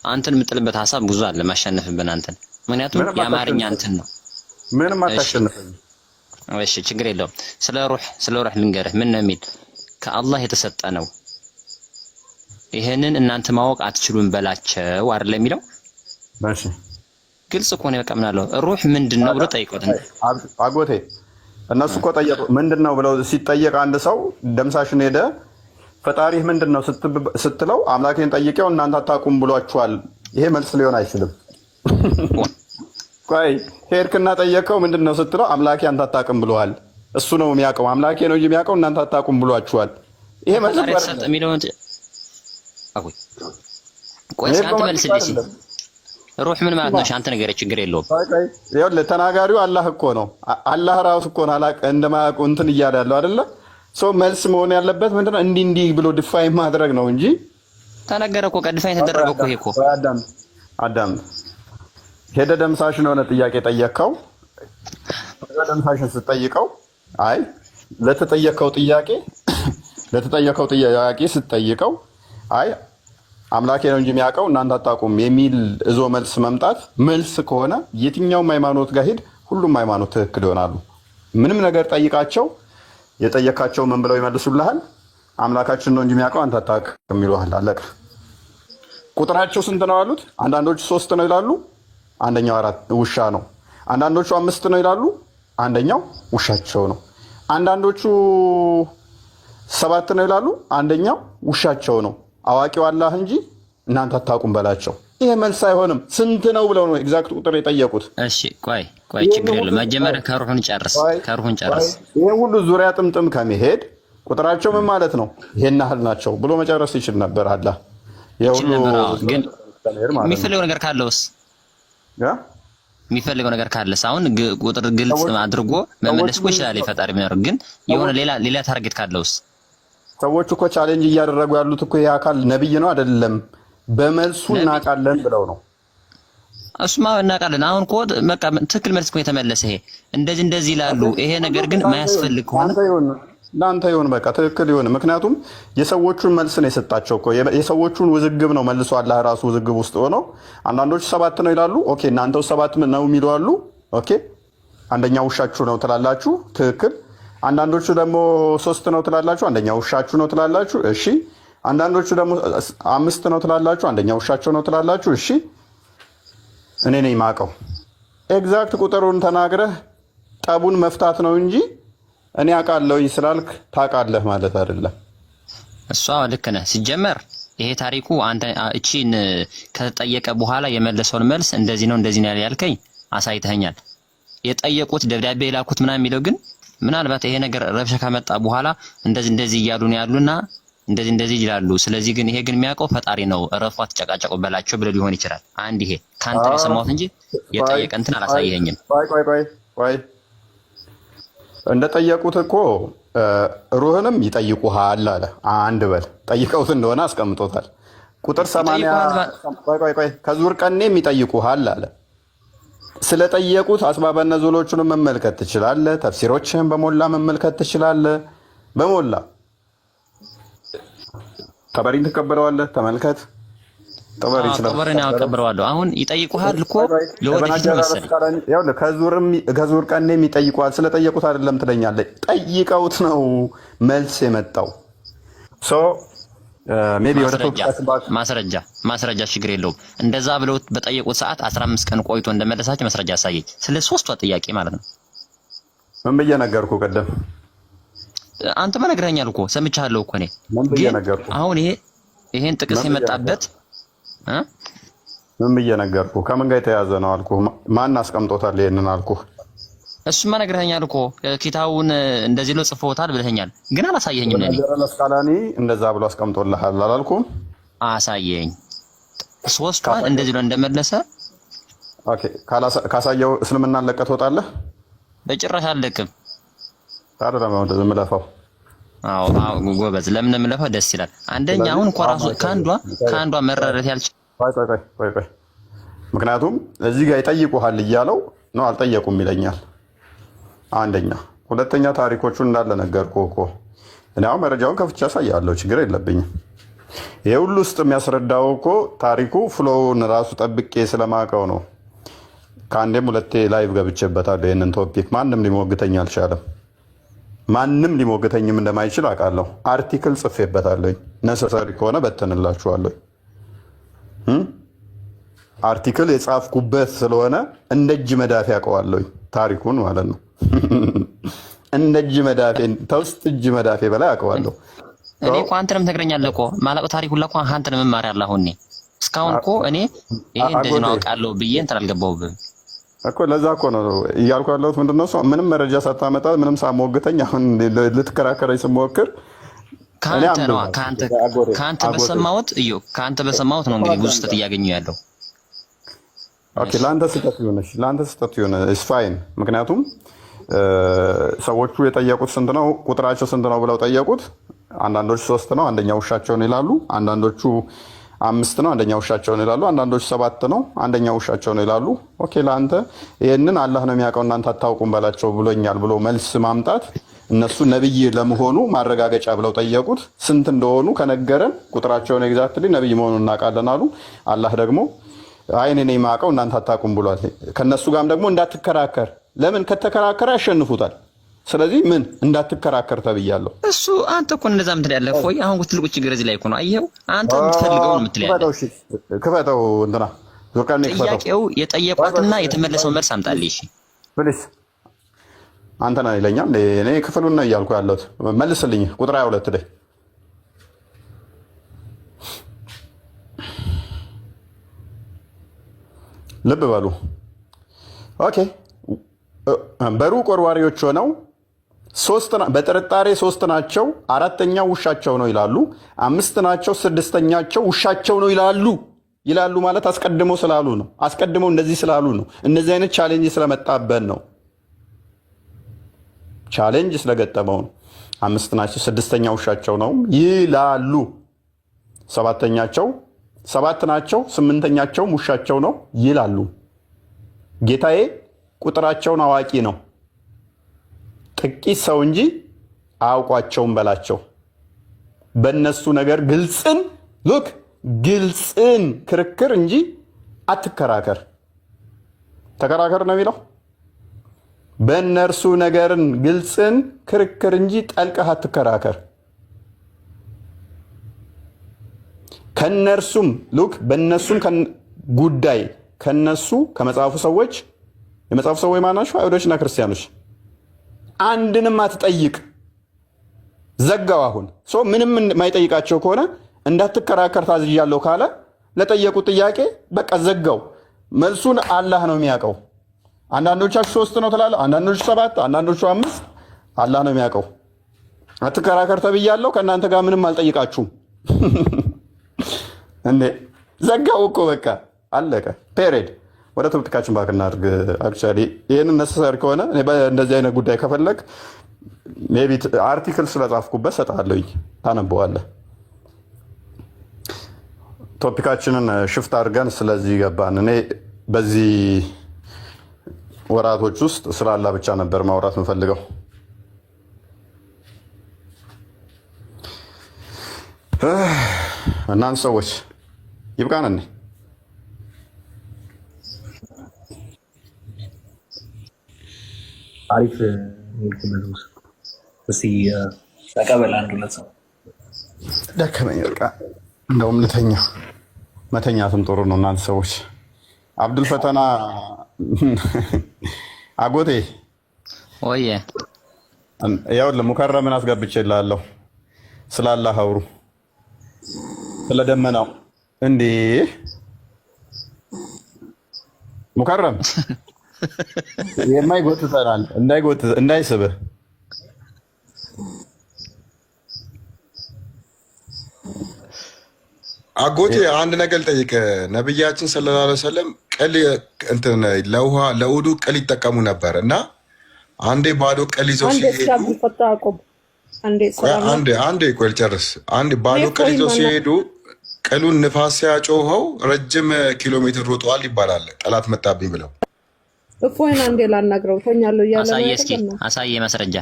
አንተን የምጥልበት ሐሳብ ብዙ አለ ማሸነፍብን አንተን። ምክንያቱም የአማርኛ አንተን ነው ምንም አታሸንፈኝ። እሺ ችግር የለውም። ስለ ሩህ ልንገርህ ምን ነው የሚል ከአላህ የተሰጠ ነው፣ ይሄንን እናንተ ማወቅ አትችሉም በላቸው አይደል የሚለው። እሺ ግልጽ እኮ ነው። በቃ ምን አለው ሩህ ምንድነው ብሎ ጠይቆት አጎቴ እነሱ እኮ ጠየቁ። ምንድነው ብለው ሲጠየቅ አንድ ሰው ደምሳሽን ሄደ ፈጣሪህ ምንድነው ስትለው አምላኬን ጠይቀው እናንተ አታውቁም ብሏችኋል። ይሄ መልስ ሊሆን አይችልም። ቆይ ሄድክና ጠየቀው ምንድነው ስትለው አምላኬ አንተ አታውቅም ብሏል። እሱ ነው የሚያውቀው፣ አምላኬ ነው እንጂ የሚያውቀው እናንተ አታውቁም ብሏችኋል። ይሄ መልስ አይደለም የሚለው እንጂ አጎይ ቆይ አንተ መልስልኝ። ሩህ ምን ማለት ነው? አንተ ነገር ችግር የለውም። ይኸውልህ ተናጋሪው አላህ እኮ ነው። አላህ ራሱ እኮ ነው እንደማያውቁ እንትን እያለ ያለው አይደለ? ሶ መልስ መሆን ያለበት ምንድነው? እንዲህ ብሎ ዲፋይን ማድረግ ነው እንጂ ተነገረ እኮ ዲፋይን ተደረገ እኮ። ይሄ እኮ አዳም ሄደ ደምሳሽን የሆነ ጥያቄ ጠየቀው። ደምሳሽን ስትጠይቀው አይ ለተጠየቀው ጥያቄ ስትጠይቀው አይ አምላኬ ነው እንጂ የሚያውቀው እናንተ አታውቁም የሚል እዞ መልስ መምጣት መልስ ከሆነ የትኛውም ሃይማኖት ጋር ሄድ፣ ሁሉም ሃይማኖት ትክክል ይሆናሉ። ምንም ነገር ጠይቃቸው፣ የጠየካቸው ምን ብለው ይመልሱልሃል? አምላካችን ነው እንጂ የሚያውቀው አንተ አታውቅም ይሉሃል። አለቀ። ቁጥራቸው ስንት ነው አሉት። አንዳንዶቹ 3 ነው ይላሉ፣ አንደኛው 4 ውሻ ነው። አንዳንዶቹ 5 ነው ይላሉ፣ አንደኛው ውሻቸው ነው። አንዳንዶቹ 7 ነው ይላሉ፣ አንደኛው ውሻቸው ነው። አዋቂው አላህ እንጂ እናንተ አታውቁም በላቸው። ይሄ መልስ አይሆንም። ስንት ነው ብለው ነው ኤግዛክት ቁጥር የጠየቁት። እሺ ቆይ ችግር የለም። መጀመሪያ ከሩህን ጨርስ። ይሄ ሁሉ ዙሪያ ጥምጥም ከመሄድ ቁጥራቸው ምን ማለት ነው ይሄን ያህል ናቸው ብሎ መጨረስ ይችል ነበር አላህ። የሁሉ ግን የሚፈልገው ነገር ካለውስ አሁን ቁጥር ግልጽ አድርጎ መመለስ እኮ ይችላል ፈጣሪ ቢኖር። ግን የሆነ ሌላ ታርጌት ካለውስ ሰዎች እኮ ቻሌንጅ እያደረጉ ያሉት እኮ ይሄ አካል ነብይ ነው አይደለም፣ በመልሱ እናውቃለን ብለው ነው። እሱማ እናውቃለን። አሁን እኮ በቃ ትክክል መልስ እኮ የተመለሰ ይሄ እንደዚህ ይላሉ። ይሄ ነገር ግን ማያስፈልግ ከሆነ ለአንተ ይሁን፣ በቃ ትክክል ይሁን። ምክንያቱም የሰዎቹን መልስ ነው የሰጣቸው እኮ የሰዎቹን ውዝግብ ነው መልሶ አላህ ራሱ ውዝግብ ውስጥ ሆኖ አንዳንዶቹ 7 ነው ይላሉ። ኦኬ እናንተው 7 ነው የሚሉ አሉ። ኦኬ አንደኛው ውሻችሁ ነው ትላላችሁ፣ ትክክል። አንዳንዶቹ ደግሞ 3 ነው ትላላችሁ፣ አንደኛው ውሻችሁ ነው ትላላችሁ። እሺ አንዳንዶቹ ደግሞ 5 ነው ትላላችሁ፣ አንደኛው ውሻቸው ነው ትላላችሁ። እሺ እኔ ነኝ የማውቀው። ኤግዛክት ቁጥሩን ተናግረህ ጠቡን መፍታት ነው እንጂ እኔ አውቃለሁ ስላልክ ታውቃለህ ማለት አይደለም። እሷ ልክ ነህ። ሲጀመር ይሄ ታሪኩ አንተ እቺን ከተጠየቀ በኋላ የመለሰውን መልስ እንደዚህ ነው ያልከኝ አሳይተኸኛል። የጠየቁት ደብዳቤ የላኩት ምናምን የሚለው ግን ምናልባት ይሄ ነገር ረብሻ ከመጣ በኋላ እንደዚህ እያሉ ነው ያሉና እንደዚህ ይላሉ። ስለዚህ ግን ይሄ ግን የሚያውቀው ፈጣሪ ነው፣ እረፏ ተጨቃጨቁ በላቸው ብሎ ሊሆን ይችላል። አንድ ይሄ ካንተ ነው የሰማሁት እንጂ የጠየቀ እንትን አላሳየኸኝም። ቆይ እንደጠየቁት እኮ ሩህንም ይጠይቁሃል አለ። አንድ በል ጠይቀውት እንደሆነ አስቀምጦታል። ቁጥር 80 ቆይ ከዙር ቀኔም ይጠይቁሃል አለ። ስለጠየቁት አስባበ ነዙሎቹንም መመልከት ትችላለህ። ተፍሲሮችህን በሞላ መመልከት ትችላለህ። በሞላ ጠበሪን ትቀበለዋለህ። ተመልከት ጠበሪን ያቀበለዋለሁ። አሁን ይጠይቁሃል እኮ ለወደፊት መሰለኝ። ከዙር ቀኔም ይጠይቁሃል። ስለጠየቁት አይደለም ትለኛለህ። ጠይቀውት ነው መልስ የመጣው። ማስረጃ ችግር የለውም። እንደዛ ብለው በጠየቁት ሰዓት 15 ቀን ቆይቶ እንደመለሳቸው ማስረጃ ያሳየኝ። ስለ ሶስቷ ጥያቄ ማለት ነው። ምን ብዬ ነገርኩህ ቅድም? አንተማ ነግረኸኛል እኮ ሰምቻለሁ እኮ እኔ። ግን አሁን ይሄን ጥቅስ የመጣበት ምን ብዬ ነገርኩህ? ከምን ጋር የተያዘ ነው አልኩህ? ማን አስቀምጦታል ይሄንን አልኩህ? እሱማ ነግረኸኛል እኮ ኪታቡን እንደዚህ ነው ጽፎታል ብለኸኛል። ግን አላሳየኸኝም። ነኝ መስቃላኒ እንደዛ ብሎ አስቀምጦልሃል አላልኩም? አሳየኝ። ሶስቷን እንደዚህ ነው እንደመለሰ። ኦኬ ካሳየው እስልምናን ለቀህ ትወጣለህ? በጭራሽ አልለቅም። ታዲያ ለምን እንደዚህ የምለፋው? አዎ ጎበዝ፣ ለምን የምለፋው? ደስ ይላል። አንደኛ አሁን እንኳን ራሱ ከአንዷ መረዳት ያልች ቆይ ምክንያቱም እዚህ ጋር ይጠይቁሃል እያለው ነው አልጠየቁም ይለኛል። አንደኛ ሁለተኛ ታሪኮቹን እንዳለ ነገርኩህ እኮ እኔ አሁን መረጃውን ከፍቼ አሳያለሁ። ችግር የለብኝም። ይሄ ሁሉ ውስጥ የሚያስረዳው እኮ ታሪኩ ፍሎውን ራሱ ጠብቄ ስለማውቀው ነው። ከአንዴም ሁለቴ ላይቭ ገብቼበታለሁ። ይህንን ቶፒክ ማንም ሊሞግተኝ አልቻለም። ማንም ሊሞግተኝም እንደማይችል አውቃለሁ። አርቲክል ጽፌበታለሁ። ነሰሰሪ ከሆነ በተንላችኋለሁ። አርቲክል የጻፍኩበት ስለሆነ እንደ እጅ መዳፌ ያውቀዋለሁ ታሪኩን ማለት ነው። እንደ እጅ መዳፌ ተውስጥ እጅ መዳፌ በላይ ያውቀዋለሁ። እኔ እኮ አንተንም ትነግረኛለህ እኮ ማለቁ ታሪኩ ለቆ አንተንም መማር ያለህ አሁን እስካሁን እኮ እኔ ይሄ እንደዚህ ነው አውቃለሁ ብዬ እንትን አልገባሁብህም እኮ። ለዛ እኮ ነው እያልኩ ያለሁት። ምንድነው እሱ ምንም መረጃ ሳታመጣ ምንም ሳሞግተኝ አሁን ልትከራከረኝ ስሞክር ከአንተ በሰማሁት ነው እንግዲህ ብዙ ስህተት እያገኘሁ ያለው። ኦኬ ለአንተ ስህተት ይሆነ ኢስ ፋይን። ምክንያቱም ሰዎቹ የጠየቁት ስንት ነው ቁጥራቸው ስንት ነው ብለው ጠየቁት። አንዳንዶቹ 3 ነው አንደኛው ውሻቸውን ይላሉ። አንዳንዶቹ 5 ነው አንደኛው ውሻቸውን ይላሉ። አንዳንዶቹ 7 ነው አንደኛው ውሻቸውን ይላሉ። ኦኬ ለአንተ ይሄንን አላህ ነው የሚያውቀው እናንተ አታውቁም በላቸው ብሎኛል ብሎ መልስ ማምጣት እነሱ ነብይ ለመሆኑ ማረጋገጫ ብለው ጠየቁት። ስንት እንደሆኑ ከነገረን ቁጥራቸውን ኤግዛክትሊ ነብይ መሆኑን እናውቃለን አሉ። አላህ ደግሞ አይ እኔ ነኝ የማውቀው እናንተ አታውቁም ብሏል። ከነሱ ጋርም ደግሞ እንዳትከራከር፣ ለምን ከተከራከረ ያሸንፉታል። ስለዚህ ምን እንዳትከራከር ተብያለሁ። እሱ አንተ እኮ እንደዛ ምትል ያለ ቆይ አሁን ትልቁ ችግር እዚህ ላይ እኮ ነው። አየኸው አንተ የምትፈልገው ነው ምትል ያለ ክፈተው እንትና ዙርቃኔ ክፈተው። ጥያቄው የጠየቋትና የተመለሰው መልስ አምጣልኝ እሺ ፕሊስ። አንተ ነህ ይለኛል። እኔ ክፍሉን ነው እያልኩ ያለሁት። መልስልኝ ቁጥር 22 ላይ ልብ በሉ። ኦኬ በሩቅ ወርዋሪዎች ሆነው በጥርጣሬ 3 ናቸው፣ 4ኛው ውሻቸው ነው ይላሉ። 5 ናቸው፣ 6ኛቸው ውሻቸው ነው ይላሉ ማለት አስቀድመው ስላሉ ነው። አስቀድመው እንደዚህ ስላሉ ነው። እነዚህ አይነት ቻሌንጅ ስለመጣበን ነው። ቻሌንጅ ስለገጠመው ነው። 5 ናቸው፣ 6ኛው ውሻቸው ነው ይላሉ። 7 ናቸው፣ 8ኛቸውም ውሻቸው ነው ይላሉ። ጌታዬ ቁጥራቸውን አዋቂ ነው፣ ጥቂት ሰው እንጂ አያውቋቸውም በላቸው። በእነሱ ነገር ግልጽን ክርክር እንጂ አትከራከር። ተከራከር ነው የሚለው። በእነርሱ ነገርን ግልጽን ክርክር እንጂ ጠልቀህ አትከራከር። ከነርሱም በእነሱም ጉዳይ ከነሱ ከመጽሐፉ ሰዎች የመጽሐፉ ሰዎች ማናቸው? አይሁዶችና ክርስቲያኖች አንድንም አትጠይቅ። ዘጋው። አሁን ምንም የማይጠይቃቸው ከሆነ እንዳትከራከር ታዝዣለሁ ካለ ለጠየቁት ጥያቄ በቃ ዘጋው። መልሱን አላህ ነው የሚያውቀው። አንዳንዶቻችሁ 3 ነው ትላለህ፣ አንዳንዶቹ 7፣ አንዳንዶቹ 5። አላህ ነው የሚያውቀው። አትከራከር ተብያለሁ። ከእናንተ ጋር ምንም አልጠይቃችሁም። እንዴ ዘጋው እኮ በቃ አለቀ። ፔሬድ። ወደ ትምህርትካችን ባክ እናድርግ። አክቹዋሊ ይህንን ነሰሰሪ ከሆነ እንደዚህ አይነት ጉዳይ ከፈለግ ሜቢ አርቲክል ስለጻፍኩበት ሰጣለኝ ታነበዋለህ። ቶፒካችንን ሽፍት አድርገን ስለዚህ ገባን። እኔ በዚህ ወራቶች ውስጥ ስለ አላህ ብቻ ነበር ማውራት የምፈልገው። እናንተ ሰዎች ይብቃን። እኔ አሪፍ ተቀበል። አንድ ሁለት ሰው ደከመኝ፣ በቃ እንደውም ልተኛ። መተኛትም ጥሩ ነው። እናንተ ሰዎች አብዱል ፈተና አጎቴ ወየ ይኸውልህ ሙከረምን አስገብቼልሃለሁ። ስለ አላህ አውሩ፣ ስለ ደመናው። እንዴ ሙከረም የማይጎትተናል እንዳይስብህ። አጎቴ አንድ ነገር ልጠይቅ። ነብያችን ሰለላሁ ዐለይሂ ወሰለም ቅል እንትን ለውሃ ለውዱ ቅል ይጠቀሙ ነበር እና አንዴ ባዶ ቅል ይዘው ሲሄዱ አንዴ ቆይ ልጨርስ። አንዴ ባዶ ቅል ይዘው ሲሄዱ ቅሉን ንፋስ ሲያጮኸው ረጅም ኪሎ ሜትር ሮጠዋል ይባላል። ጠላት መጣብኝ ብለው እፎይን አንዴ ላናግረው ተኛለሁ እያለ ነው። እስኪ አሳየ ማስረጃ።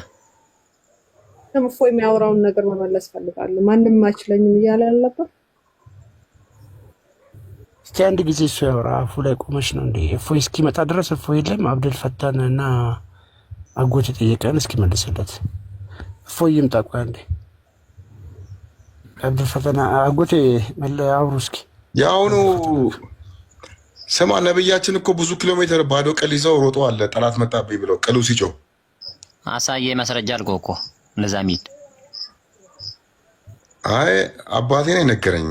እፎይ የሚያወራውን ነገር መመለስ ፈልጋለሁ። ማንም አይችለኝም እያለ ያለበት እስኪ አንድ ጊዜ እሱ ያወራ። አፉ ላይ ቆመች ነው እንዴ? እፎይ እስኪመጣ ድረስ እፎይ የለም። አብዱል ፈታን እና አጎት የጠየቀን እስኪ መልስለት። እፎይ ይምጣ። ቆይ አንዴ አብዱል ፈታን አጎቴ አውሩ እስኪ። የአሁኑ ስማ፣ ነብያችን እኮ ብዙ ኪሎ ሜትር ባዶ ቅል ይዘው ሮጠዋል ጠላት መጣብኝ ብለው ቅሉ ሲጮህ። አሳየ ማስረጃ አልኩህ እኮ እንደዛ ሚል። አይ አባቴ ነው የነገረኝ።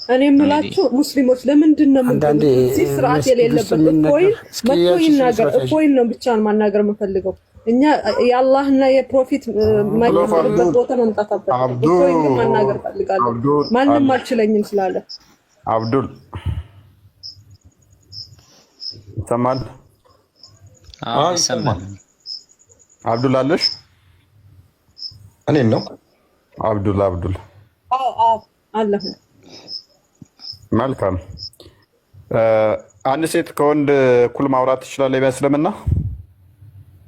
እኔ የምላችሁ ሙስሊሞች ለምንድን ነው እዚህ ስርዓት የሌለበት? እፎይን መጥቶ ይናገር። እፎይን ነው ብቻ ማናገር የምፈልገው። እኛ የአላህና የፕሮፊት ማይነበርበት ቦታ መምጣት አለበት። እፎይን ግን ማናገር ፈልጋለሁ። ማንም አልችለኝም ስላለ አብዱል ይሰማል? አዎ ይሰማል። አብዱል አለሽ? እኔን ነው አብዱል አዎ አለሁ። መልካም። አንድ ሴት ከወንድ እኩል ማውራት ትችላለች በእስልምና?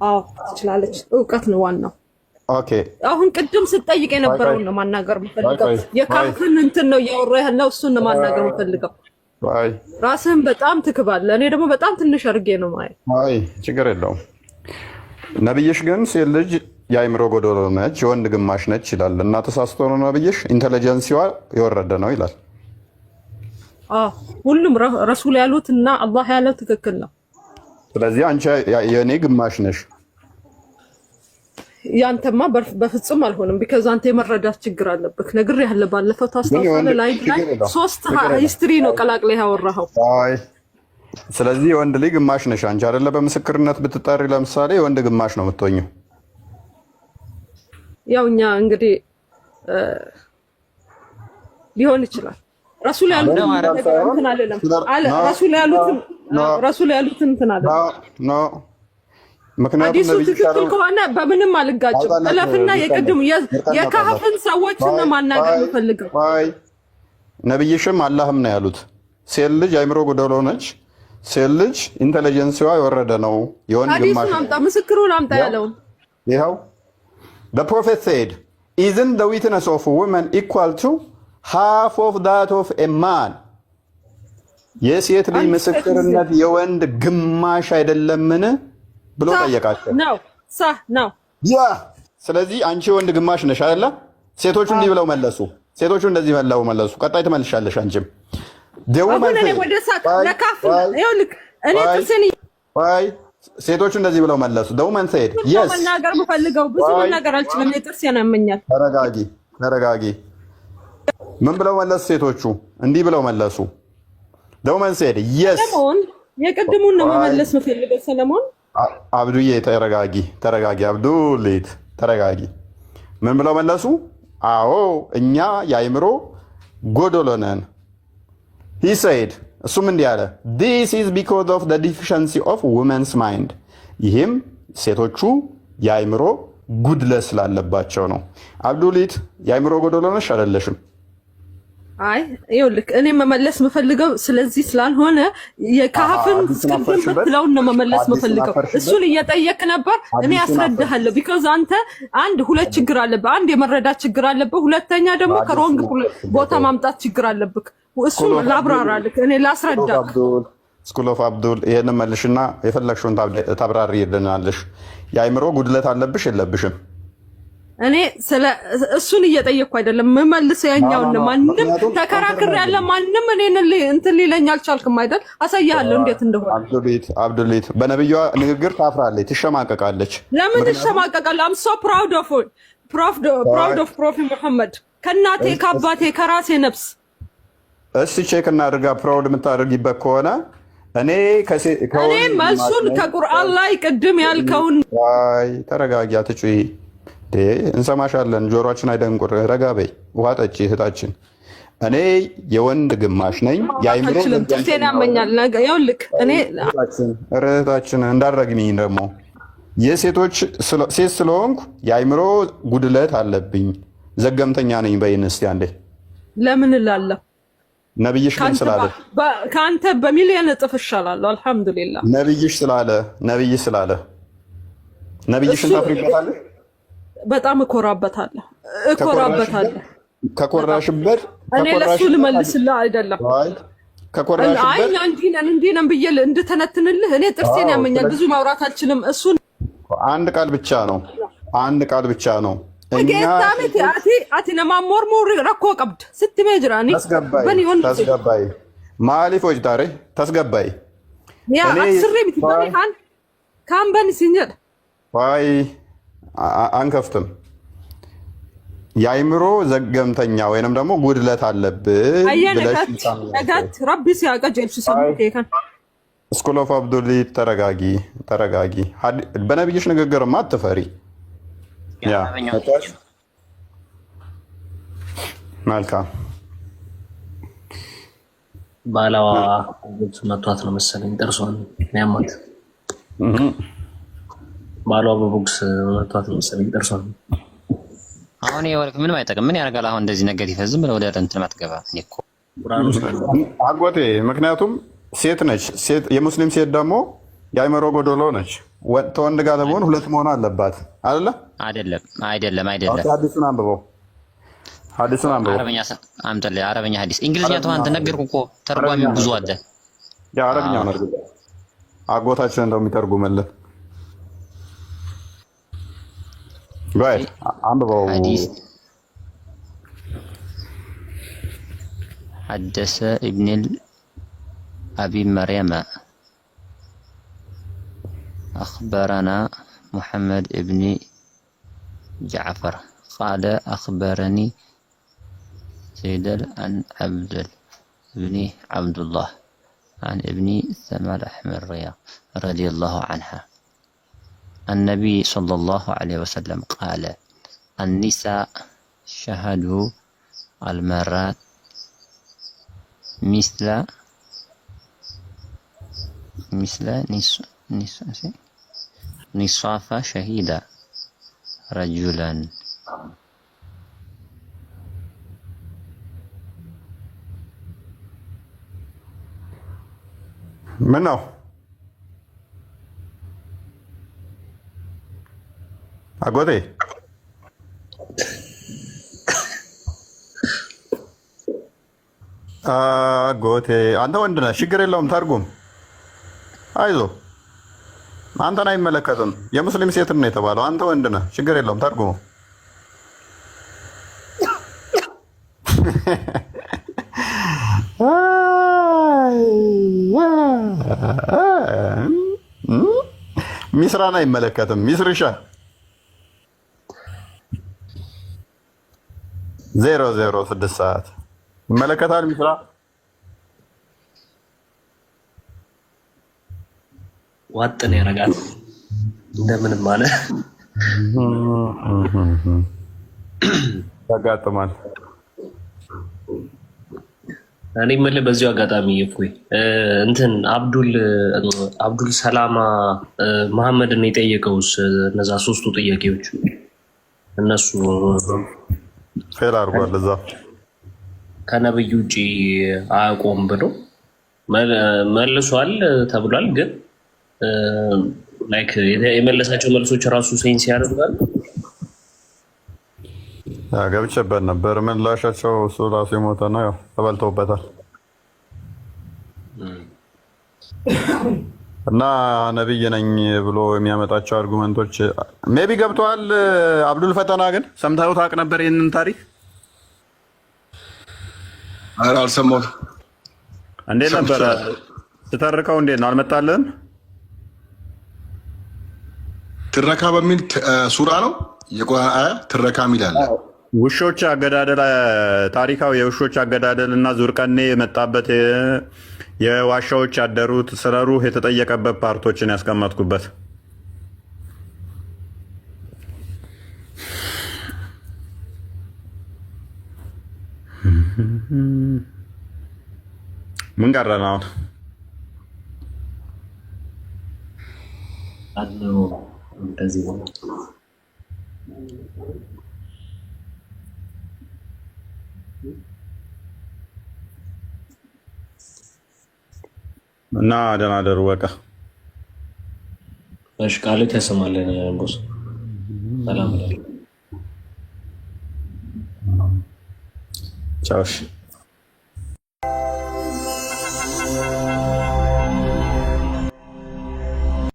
አዎ ትችላለች። እውቀት ነው ዋናው። ኦኬ አሁን ቅድም ስትጠይቅ የነበረውን ነው ማናገር የምፈልገው። የካፍን እንትን ነው እያወራህ ያለው፣ እሱን ነው ማናገር የምፈልገው። ራስህን በጣም ትክባለህ። እኔ ደግሞ በጣም ትንሽ አድርጌ ነው ማለት። አይ ችግር የለውም። ነብይሽ ግን ሴት ልጅ የአእምሮ ጎዶሎ ነች፣ የወንድ ግማሽ ነች ይላል እና ተሳስቶ ነው ነብይሽ? ኢንተለጀንሲዋ የወረደ ነው ይላል። ሁሉም ረሱል ያሉት እና አላህ ያለው ትክክል ነው። ስለዚህ አንቺ የኔ ግማሽ ነሽ። ያንተማ በፍጹም አልሆነም። ቢካዝ አንተ የመረዳት ችግር አለብህ። ነግሬሃለሁ ባለፈው ታስታውሳለህ። ላይ 3 ሂስትሪ ነው ቀላቅለህ ያወራኸው። አይ ስለዚህ የወንድ ልጅ ግማሽ ነሽ አንቺ አይደለ? በምስክርነት ብትጠሪ ለምሳሌ የወንድ ግማሽ ነው የምትሆኚው። ያው እኛ እንግዲህ ሊሆን ይችላል። ረሱል ያሉት እንትን አይደለም አለ። ረሱል ያሉት እንትን አይደለም ኖ ምክንያቱም አዲሱ ትክክል ከሆነ በምንም አልጋጭም። እለፍና የቅድሙ የካህፍን ሰዎች ነው ማናገር የምፈልገው። አይ ነብይሽም አላህም ነው ያሉት። ሴት ልጅ አእምሮ ጎደሎ ነች። ሴት ልጅ ኢንተለጀንሲዋ የወረደ ነው። የወንድ ግማሽ አምጣ፣ ምስክሩን አምጣ ያለውን ይኸው the prophet said isn't the witness of a woman equal to half of that of a man? የሴት ልጅ ምስክርነት የወንድ ግማሽ አይደለምን ብሎ ጠየቃቸው። ነው ያ ስለዚህ አንቺ የወንድ ግማሽ ነሽ አይደለ? ሴቶቹ እንዲህ ብለው መለሱ። ሴቶቹ እንደዚህ ብለው መለሱ። ቀጣይ ትመልሻለሽ አንቺም። ሴቶቹ እንደዚህ ብለው መለሱ። ደውመን ሰይድ yes መናገር የምፈልገው ብዙ ነገር አልችልም። የጥርሴን ያመኛል። ተረጋጊ። ምን ብለው መለሱ ሴቶቹ? እንዲህ ብለው መለሱ። ደውመን ሰይድ yes የቅድሙን ነው መመለስ የምፈልገው። ሰለሞን አብዱዬ ተረጋጊ። አብዱሌት ተረጋጊ። ምን ብለው መለሱ? አዎ እኛ የአእምሮ ጎዶሎ ነን። he said እሱም እንዲህ አለ this is because of the deficiency of women's mind ይህም ሴቶቹ የአይምሮ ጉድለት ስላለባቸው ነው። አብዱሊት የአይምሮ ጎደሎ ነሽ አይደለሽም? አይ ይኸውልህ እኔ መመለስ የምፈልገው ስለዚህ ስላልሆነ የካህፍን ስክሪን ብትለውን ነው መመለስ የምፈልገው። እሱን እየጠየቅ ነበር እኔ ያስረዳሃለሁ። ቢኮዝ አንተ አንድ ሁለት ችግር አለብህ። አንድ የመረዳት ችግር አለብህ፣ ሁለተኛ ደግሞ ከሮንግ ቦታ ማምጣት ችግር አለብህ። እሱን ላብራራልህ፣ እኔ ላስረዳህ። ስኩል ኦፍ አብዱል ይሄን መልሽና የፈለግሽውን ታብራሪልናለሽ። የአይምሮ ጉድለት አለብሽ የለብሽም? እኔ ስለ እሱን እየጠየቅኩ አይደለም የምመልሰው ያኛውን ነው። ማንንም ተከራክር ያለ ማንንም እኔን እንትን ሊለኝ አልቻልክም አይደል? አሳያለሁ እንዴት እንደሆነ። አብዱሊት በነብዩዋ ንግግር ታፍራለች፣ ትሸማቀቃለች። ለምን ትሸማቀቃለህ? አም ሶ ፕራውድ ኦፍ ፕሮፌት ሙሐመድ ከእናቴ ከአባቴ ከራሴ ነፍስ። እስቲ ቼክ እናድርጋ። ፕራውድ የምታደርጊበት ከሆነ እኔ መልሱን ከቁርአን ላይ ቅድም ያልከውን ተረጋጊ፣ አትጩይ። እንሰማሻለን፣ ጆሮአችን አይደንቁር። ረጋ በይ፣ ውሃ ጠጪ እህታችን። እኔ የወንድ ግማሽ ነኝ። የአይምሮ ጥርሴን ያመኛል። ይኸውልህ እኔ እህታችን እንዳረግሚኝ ደግሞ ሴት ስለሆንኩ የአይምሮ ጉድለት አለብኝ፣ ዘገምተኛ ነኝ በይን እስቲ አንዴ። ለምን እላለሁ? ነብይሽ ግን ስላለ ከአንተ በሚሊዮን እጥፍ እሻላለሁ። አልሐምዱሊላህ ነብይሽ ስላለ ነብይሽን ታፍሪበታለሽ። በጣም እኮራበታለሁ። ከኮራሽበት እኔ ለሱ ልመልስልህ አይደለም። አይ እንዲህ ነን ብዬ እንድተነትንልህ እኔ ጥርሴን ያመኛል፣ ብዙ ማውራት አልችልም። እሱን አንድ ቃል ብቻ ነው ጌታሜት አቲ ነማሞር ሙሪ ረኮ ቀብድ ስትሜ ጅራኒ ተስገባይ ማሊፎች ዳሬ ተስገባይ ያ አስሪ ብትባሪ ካምበን ሲንጀር ዋይ አንከፍትም። የአይምሮ ዘገምተኛ ወይንም ደግሞ ጉድለት አለብህ ብለሽ ረቢ ሲያቀጀልሽ ሰምከን ስኩል ኦፍ አብዱል ተረጋጊ። በነብይሽ ንግግርማ አትፈሪ። ያ መልካም ባላዋ መቷት ነው መሰለኝ ጥርሷን የሚያማት ባሏ በቦክስ መቷት ነው መሰለኝ ጥርሷን። አሁን ይወልክ ምንም አይጠቅም። ምን ያደርጋል አሁን እንደዚህ ነገር ይፈዝም ብለው ወደ እንትን ማትገባ እኮ አጎቴ። ምክንያቱም ሴት ነች። የሙስሊም ሴት ደግሞ የአይምሮ ጎደሎ ነች። ተወንድ ጋር ለመሆን ሁለት መሆን አለባት አይደለ? አይደለም። ሐዲሱን አንብበው። አረበኛ አምጥልህ። አረበኛ ሐዲስ እንግሊዝኛ ተው አንተ ነገርኩ እኮ ተርጓሚ ብዙ አለ። ያ አረበኛው ነው አጎታችን እንደው የሚተርጉምልን ጋር አንብበው። ሐዲስ حدث ابن أبي مريم أخبرنا محمد ابن جعفر قال أخبرني سيد عن عبد الله عن ابن ثمر حمرية رضي الله عنها النبي صلى الله عليه وسلم قال النساء شهدوا المرات مثل نصاف شهيدا رجلا منو አጎቴ አንተ ወንድ ነህ፣ ችግር የለውም ተርጉም። አይዞ አንተን አይመለከትም። የሙስሊም ሴት ነው የተባለው። አንተ ወንድ ነህ፣ ችግር የለውም ተርጉመው። ሚስራን አይመለከትም። ሚስርሻ 006 ሰዓት ይመለከታል። ሚስራ ዋጥን ያረጋል እንደምንም ማለት ያጋጥማል። እኔ የምልህ በዚሁ አጋጣሚ እፎይ እንትን አብዱል ሰላማ መሐመድን የጠየቀውስ እነዛ 3ቱ ጥያቄዎች እነሱ ፌል አድርጓል። እዛ ከነብዩ ውጪ አያውቁም ብሎ መልሷል ተብሏል። ግን ላይክ የመለሳቸው መልሶች ራሱ ሴንስ ያደርጋል። ገብቼበት ነበር። ምላሻቸው እሱ ራሱ የሞተ ነው፣ ያው ተበልተውበታል። እና ነብይ ነኝ ብሎ የሚያመጣቸው አርጉመንቶች ሜቢ ገብተዋል። አብዱል ፈተና ግን ሰምተኸው ታውቅ ነበር ይህንን ታሪክ? ኧረ አልሰማሁትም። እንዴት ነበረ ስተርከው? እንዴት ነው አልመጣልህም? ትረካ በሚል ሱራ ነው የቁርአን አያ ትረካ የሚል አለ። ውሾች አገዳደል፣ ታሪካዊ የውሾች አገዳደል እና ዙርቀኔ የመጣበት የዋሻዎች ያደሩት ስለ ሩህ የተጠየቀበት ፓርቶችን ያስቀመጥኩበት ምን ቀረን አሁን? እንደዚህ ነው እና ደህና ደሩ። በቃ እሺ፣ ቃልህ ያሰማልን ቦስ። ሰላም ቻው።